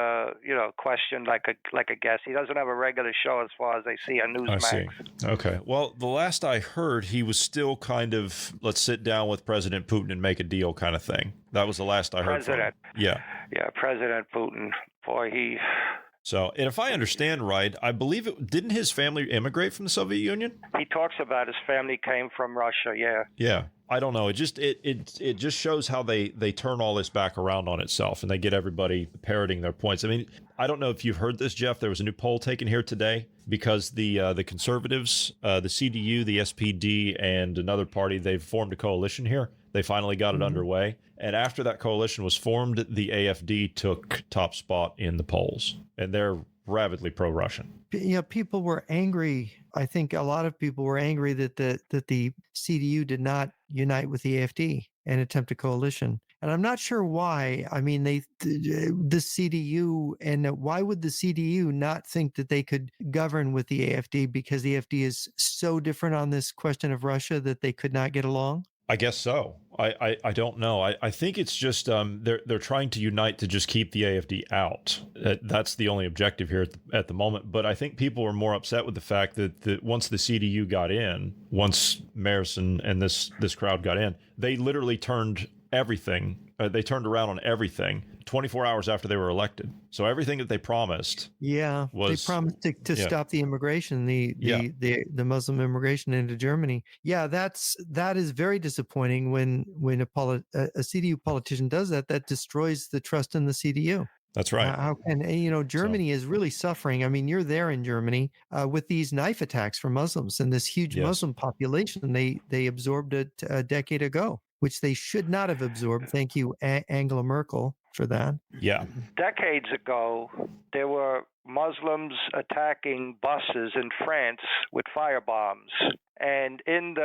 questioned like a guest. He doesn't have a regular show as far as I see on Newsmax. I see. Okay. Well, the last I heard, he was still kind of, let's sit down with President Putin and make a deal kind of thing. That was the last I heard from him. Yeah. Yeah, President Putin. Boy, So, and if I understand right, I believe didn't his family immigrate from the Soviet Union? He talks about his family came from Russia, yeah. Yeah. I don't know. It just shows how they turn all this back around on itself, and they get everybody parroting their points. I mean, I don't know if you've heard this, Jeff. There was a new poll taken here today because the conservatives, the CDU, the SPD, and another party, they've formed a coalition here. They finally got it underway. And after that coalition was formed, the AfD took top spot in the polls, and they're rabidly pro-Russian. People were angry. I think a lot of people were angry that the CDU did not unite with the AfD and attempt a coalition. And I'm not sure why. I mean, the CDU, and why would the CDU not think that they could govern with the AfD because the AfD is so different on this question of Russia that they could not get along? I guess so. I don't know. I think it's just they're trying to unite to just keep the AfD out. That's the only objective here at the moment. But I think people are more upset with the fact that once the CDU got in, once Maris and this crowd got in, they literally turned everything. They turned around on everything 24 hours after they were elected. So everything that they promised, they promised to stop the immigration, the Muslim immigration into Germany. Yeah, that is very disappointing when a CDU politician does that. That destroys the trust in the CDU. That's right. Germany is really suffering. I mean, you're there in Germany with these knife attacks from Muslims and this huge Muslim population they absorbed a decade ago, which they should not have absorbed. Thank you, Angela Merkel, for that. Yeah. Decades ago, there were Muslims attacking buses in France with firebombs. And in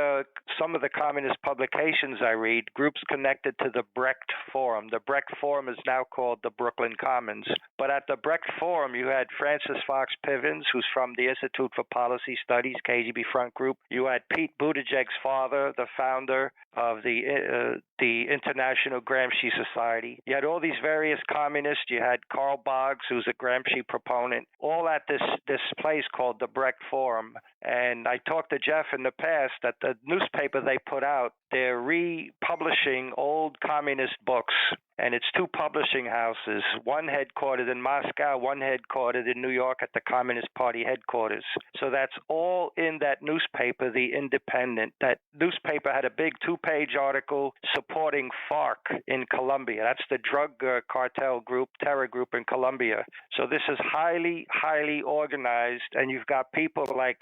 some of the communist publications I read, groups connected to the Brecht Forum. The Brecht Forum is now called the Brooklyn Commons. But at the Brecht Forum, you had Francis Fox Pivens, who's from the Institute for Policy Studies, KGB Front Group. You had Pete Buttigieg's father, the founder of the International Gramsci Society. You had all these various communists. You had Karl Boggs, who's a Gramsci proponent, all at this place called the Brecht Forum. And I talked to Jeff in the past that the newspaper they put out, they're republishing old communist books. And it's two publishing houses, one headquartered in Moscow, one headquartered in New York at the Communist Party headquarters. So that's all in that newspaper, The Independent. That newspaper had a big 2-page article supporting FARC in Colombia. That's the drug cartel group, terror group in Colombia. So this is highly, highly organized. And you've got people like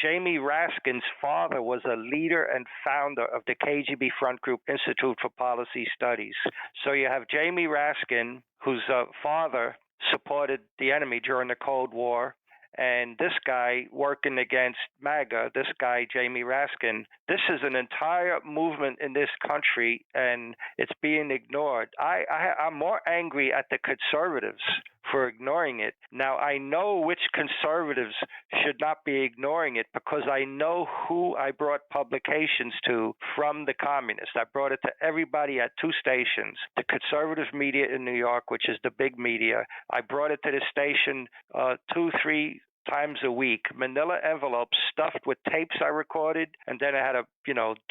Jamie Raskin's father was a leader and founder of the KGB Front Group Institute for Policy Studies. So you have Jamie Raskin, whose father supported the enemy during the Cold War, and this guy working against MAGA, this guy, Jamie Raskin. This is an entire movement in this country, and it's being ignored. I'm more angry at the conservatives for ignoring it. Now, I know which conservatives should not be ignoring it because I know who I brought publications to from the communists. I brought it to everybody at 2 stations, the conservative media in New York, which is the big media. I brought it to the station 2-3 times a week, manila envelopes stuffed with tapes I recorded, and then I had to,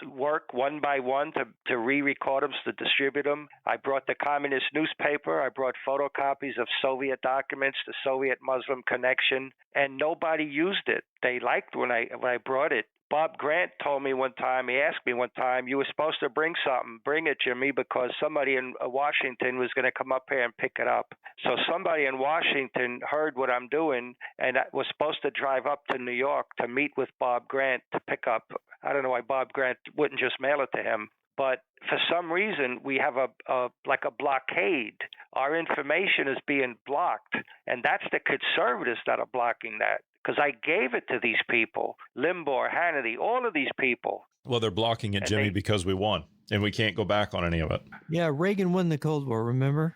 work one by one to re-record them, to distribute them. I brought the communist newspaper. I brought photocopies of Soviet documents, the Soviet Muslim connection, and nobody used it. They liked when I brought it. Bob Grant told me one time, he asked me one time, you were supposed to bring something. Bring it, Jimmy, because somebody in Washington was going to come up here and pick it up. So somebody in Washington heard what I'm doing and was supposed to drive up to New York to meet with Bob Grant to pick up. I don't know why Bob Grant wouldn't just mail it to him. But for some reason, we have a blockade. Our information is being blocked, and that's the conservatives that are blocking that. Because I gave it to these people, Limbaugh, Hannity, all of these people. Well, they're blocking it, Jimmy, because we won, and we can't go back on any of it. Yeah, Reagan won the Cold War, remember?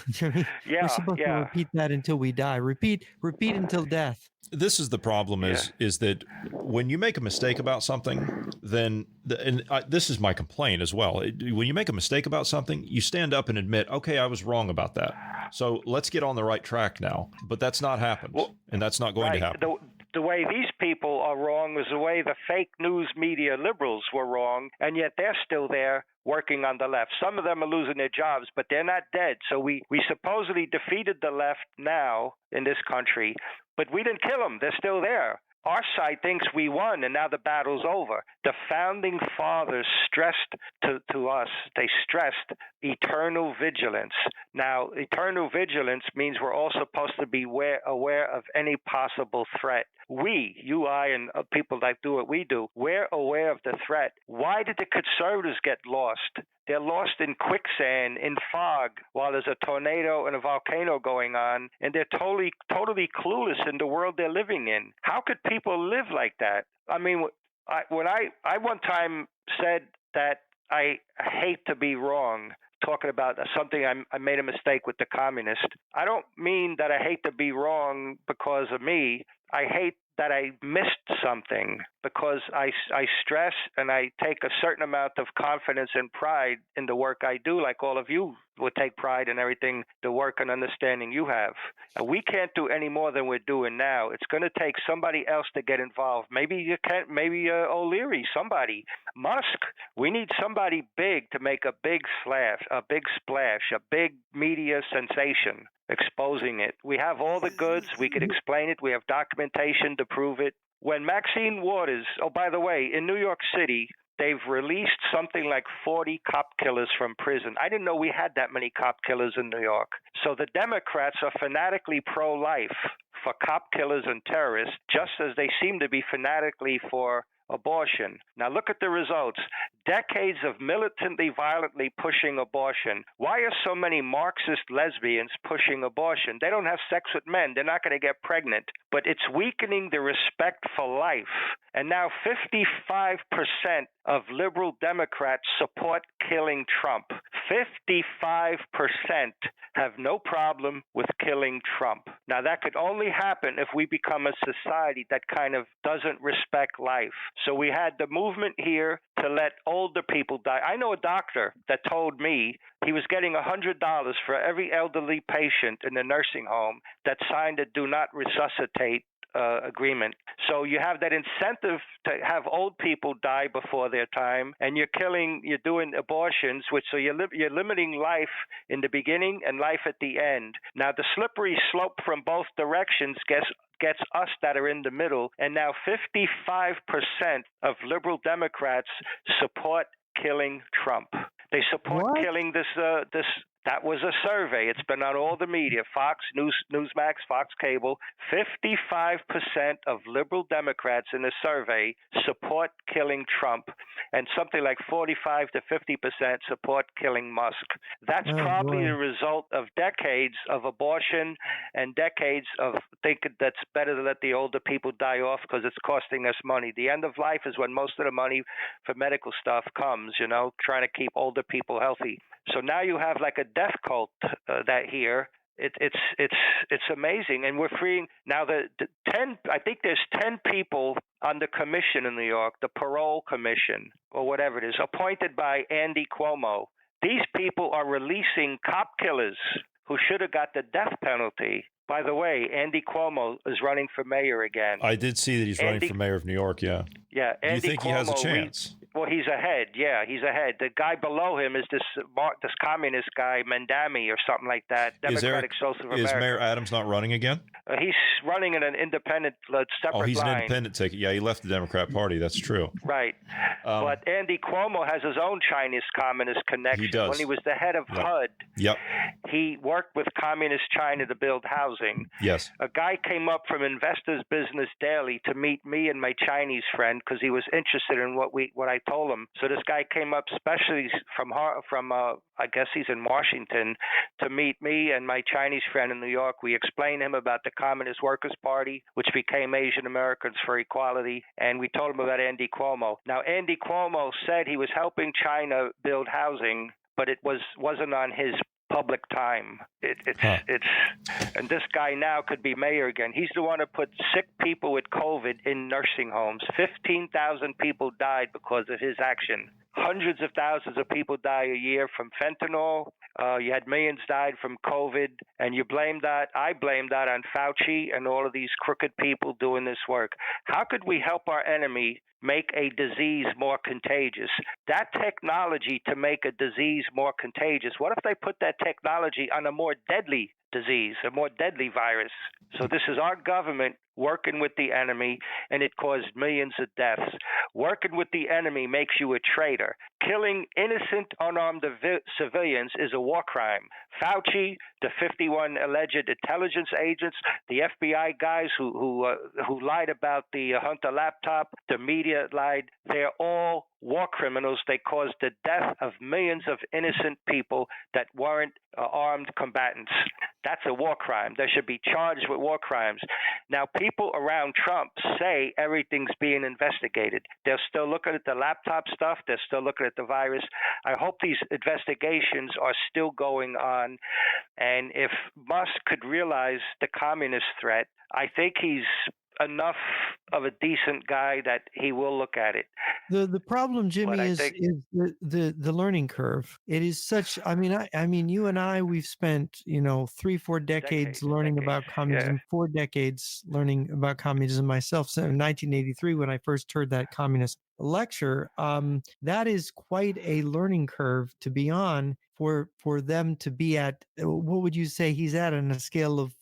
Jimmy, we're supposed to repeat that until we die. Repeat until death. This is the problem is that when you make a mistake about something, then, this is my complaint as well. When you make a mistake about something, you stand up and admit, okay, I was wrong about that. So let's get on the right track now. But that's not happened, and that's not going to happen. The way these people are wrong is the way the fake news media liberals were wrong, and yet they're still there working on the left. Some of them are losing their jobs, but they're not dead. So we supposedly defeated the left now in this country, but we didn't kill them. They're still there. Our side thinks we won, and now the battle's over. The founding fathers stressed to us, they stressed eternal vigilance. Now, eternal vigilance means we're all supposed to be aware of any possible threat. We, you, I, and people that do what we do, we're aware of the threat. Why did the conservatives get lost? They're lost in quicksand, in fog, while there's a tornado and a volcano going on, and they're totally clueless in the world they're living in. How could people live like that? I mean, I one time said that I hate to be wrong, talking about something I made a mistake with the communist. I don't mean that I hate to be wrong because of me. I hate that I missed something because I stress and I take a certain amount of confidence and pride in the work I do, like all of you would take pride in everything, the work and understanding you have. And we can't do any more than we're doing now. It's going to take somebody else to get involved. Maybe you can't, maybe O'Leary, somebody. Musk, we need somebody big to make a big splash, a big media sensation exposing it. We have all the goods. We could explain it. We have documentation to prove it. When Maxine Waters, oh, by the way, in New York City, they've released something like 40 cop killers from prison. I didn't know we had that many cop killers in New York. So the Democrats are fanatically pro-life for cop killers and terrorists, just as they seem to be fanatically for abortion. Now look at the results. Decades of militantly, violently pushing abortion. Why are so many Marxist lesbians pushing abortion? They don't have sex with men. They're not going to get pregnant. But it's weakening the respect for life. And now 55% of liberal Democrats support killing Trump. 55% have no problem with killing Trump. Now, that could only happen if we become a society that kind of doesn't respect life. So we had the movement here to let older people die. I know a doctor that told me he was getting $100 for every elderly patient in the nursing home that signed a do not resuscitate agreement. So you have that incentive to have old people die before their time, and you're doing abortions, so you're limiting life in the beginning and life at the end. Now the slippery slope from both directions gets us that are in the middle, and now 55% of liberal Democrats support killing Trump. They support killing this. That was a survey. It's been on all the media, Fox, Newsmax, Fox Cable. 55% of liberal Democrats in the survey support killing Trump, and something like 45 to 50% support killing Musk. That's probably the result of decades of abortion and decades of thinking that's better to let the older people die off because it's costing us money. The end of life is when most of the money for medical stuff comes, trying to keep older people healthy. So now you have like a death cult that here. It's amazing, and we're freeing now. I think there's 10 people on the commission in New York, the parole commission or whatever it is, appointed by Andy Cuomo. These people are releasing cop killers who should have got the death penalty. By the way, Andy Cuomo is running for mayor again. I did see that he's running for mayor of New York. Yeah. Yeah. Do you think Cuomo, he has a chance? Well, he's ahead. Yeah, he's ahead. The guy below him is this communist guy, Mandami or something like that. Democratic Social America. Is Mayor Adams not running again? He's running in an independent, separate line. Oh, he's an independent ticket. Yeah, he left the Democrat Party. That's true. Right. But Andy Cuomo has his own Chinese communist connection. He does. When he was the head of HUD, he worked with communist China to build housing. Yes. A guy came up from Investors Business Daily to meet me and my Chinese friend because he was interested in what I told him. So this guy came up specially from I guess he's in Washington, to meet me and my Chinese friend in New York. We explained him about the Communist Workers' Party, which became Asian Americans for Equality, and we told him about Andy Cuomo. Now, Andy Cuomo said he was helping China build housing, but it wasn't on his public time. And this guy now could be mayor again. He's the one who put sick people with COVID in nursing homes. 15,000 people died because of his action. Hundreds of thousands of people die a year from fentanyl. You had millions died from COVID, and I blame that on Fauci and all of these crooked people doing this work. How could we help our enemy make a disease more contagious? That technology to make a disease more contagious, what if they put that technology on a more deadly disease, a more deadly virus? So this is our government working with the enemy, and it caused millions of deaths. Working with the enemy makes you a traitor. Killing innocent, unarmed civilians is a war crime. Fauci, the 51 alleged intelligence agents, the FBI guys who lied about the Hunter laptop, the media lied, they're all war criminals. They caused the death of millions of innocent people that weren't armed combatants. That's a war crime. They should be charged with war crimes. Now, people around Trump say everything's being investigated. They're still looking at the laptop stuff. They're still looking at the virus. I hope these investigations are still going on. And if Musk could realize the communist threat, I think he's enough of a decent guy that he will look at it. The problem, Jimmy, is the learning curve. It is such. I mean, you and I, we've spent 3-4 decades learning about communism. 4 decades learning about communism myself. So in 1983, when I first heard that communist lecture, that is quite a learning curve to be on for them to be at. What would you say he's at on a scale of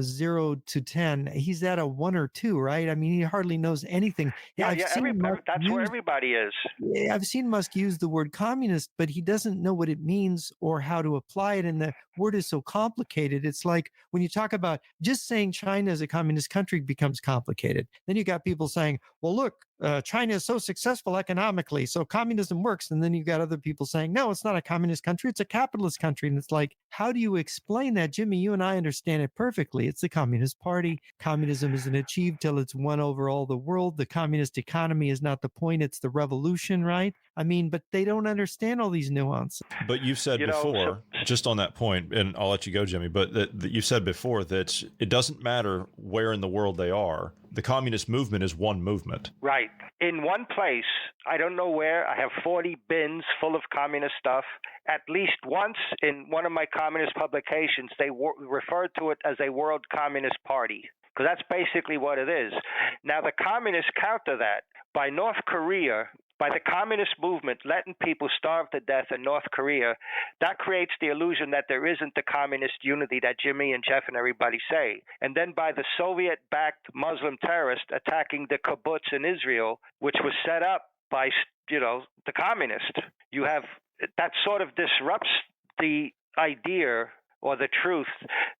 0 to 10? He's at a 1 or 2, right? I mean, he hardly knows anything. That's where everybody is. Yeah, I've seen Musk use the word communist, but he doesn't know what it means or how to apply it. And the word is so complicated. It's like when you talk about just saying China is a communist country becomes complicated. Then you got people saying, well, look, China is so successful economically, so communism works. And then you've got other people saying, no, it's not a communist country, it's a capitalist country. And it's like, how do you explain that? Jimmy, you and I understand it perfectly. It's the Communist Party. Communism isn't achieved till it's won over all the world. The communist economy is not the point, it's the revolution, right? I mean, but they don't understand all these nuances. But you've said before, just on that point, and I'll let you go, Jimmy, but that you said before that it doesn't matter where in the world they are. The communist movement is one movement. Right. In one place, I don't know where, I have 40 bins full of communist stuff. At least once in one of my communist publications, they referred to it as a World Communist Party, because that's basically what it is. Now, the communists counter that by North Korea. By the communist movement letting people starve to death in North Korea, that creates the illusion that there isn't the communist unity that Jimmy and Jeff and everybody say. And then by the Soviet-backed Muslim terrorists attacking the kibbutz in Israel, which was set up by, the communists, you have that sort of disrupts the idea or the truth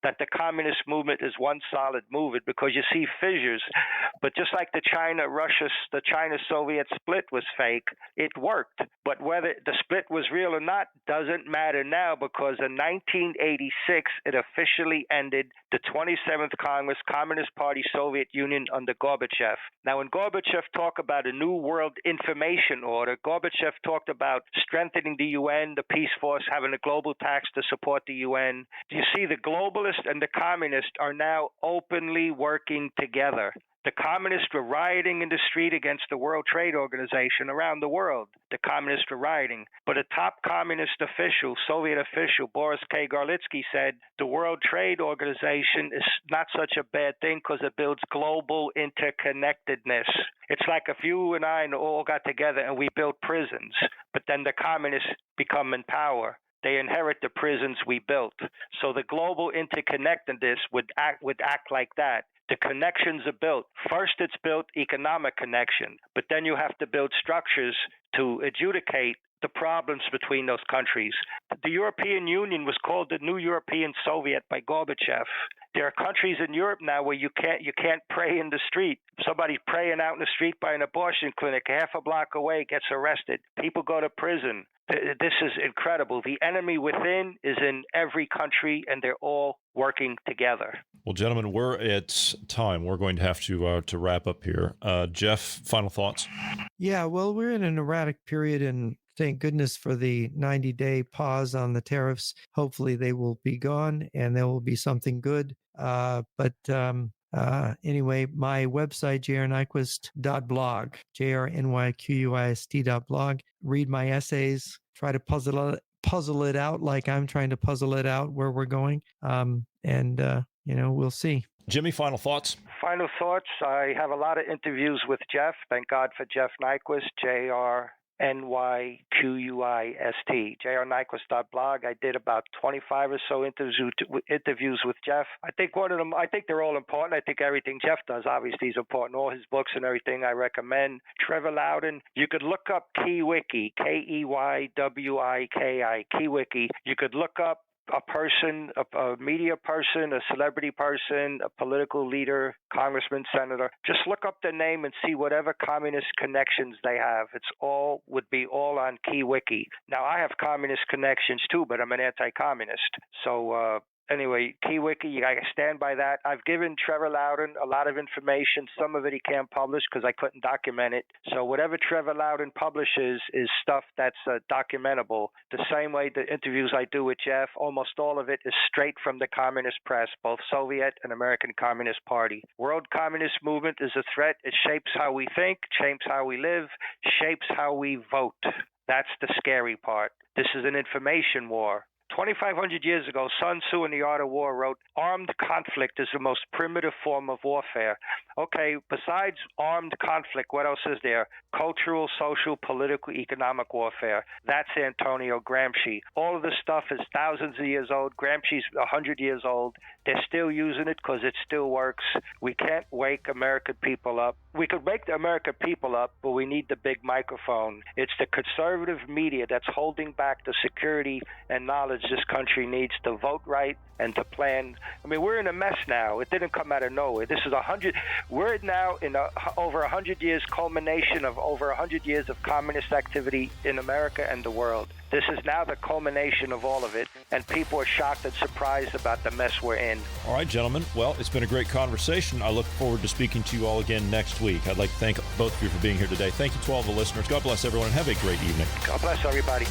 that the communist movement is one solid movement, because you see fissures. But just like the China-Soviet split was fake, it worked. But whether the split was real or not doesn't matter now, because in 1986, it officially ended the 27th Congress, Communist Party, Soviet Union under Gorbachev. Now, when Gorbachev talked about a new world information order, Gorbachev talked about strengthening the UN, the Peace Force, having a global tax to support the UN. You see, the globalists and the communists are now openly working together. The communists were rioting in the street against the World Trade Organization around the world. The communists were rioting. But a top communist official, Soviet official, Boris K. Garlitsky, said the World Trade Organization is not such a bad thing because it builds global interconnectedness. It's like if you and I all got together and we built prisons, but then the communists become in power. They inherit the prisons we built. So the global interconnectedness would act like that. The connections are built. First, it's built economic connection, but then you have to build structures to adjudicate the problems between those countries. The European Union was called the New European Soviet by Gorbachev. There are countries in Europe now where you can't pray in the street. Somebody praying out in the street by an abortion clinic half a block away gets arrested. People go to prison. This is incredible. The enemy within is in every country, and they're all working together. Well, gentlemen, we're at time. We're going to have to wrap up here. Jeff, final thoughts? Yeah, well, we're in an erratic period, and thank goodness for the 90-day pause on the tariffs. Hopefully they will be gone, and there will be something good. Anyway, my website, jrnyquist.blog, jrnyquist.blog. Read my essays, try to puzzle it out like I'm trying to puzzle it out where we're going. We'll see. Jimmy, final thoughts? Final thoughts. I have a lot of interviews with Jeff. Thank God for Jeff Nyquist, JRNYQUIST, jrnyquist.blog. I did about 25 or so interviews with Jeff. I think they're all important. I think everything Jeff does, obviously, is important. All his books and everything I recommend. Trevor Loudon, you could look up KeyWiki, KEYWIKI, KeyWiki. You could look up a person, a media person, a celebrity person, a political leader, congressman, senator. Just look up their name and see whatever communist connections they have. Would be all on KeyWiki. Now, I have communist connections too, but I'm an anti-communist. So anyway, KeyWiki, I stand by that. I've given Trevor Loudon a lot of information. Some of it he can't publish because I couldn't document it. So whatever Trevor Loudon publishes is stuff that's documentable. The same way the interviews I do with Jeff, almost all of it is straight from the communist press, both Soviet and American Communist Party. World Communist Movement is a threat. It shapes how we think, shapes how we live, shapes how we vote. That's the scary part. This is an information war. 2,500 years ago, Sun Tzu in The Art of War wrote, armed conflict is the most primitive form of warfare. Okay, besides armed conflict, what else is there? Cultural, social, political, economic warfare. That's Antonio Gramsci. All of this stuff is thousands of years old. Gramsci's 100 years old. They're still using it because it still works. We can't wake American people up. We could wake the American people up, but we need the big microphone. It's the conservative media that's holding back the security and knowledge this country needs to vote right and to plan. I mean, we're in a mess now. It didn't come out of nowhere. This is we're now in over 100 years culmination of over 100 years of communist activity in America and the world. This is now the culmination of all of it, and people are shocked and surprised about the mess we're in. All right, gentlemen. Well, it's been a great conversation. I look forward to speaking to you all again next week. I'd like to thank both of you for being here today. Thank you to all the listeners. God bless everyone, and have a great evening. God bless everybody.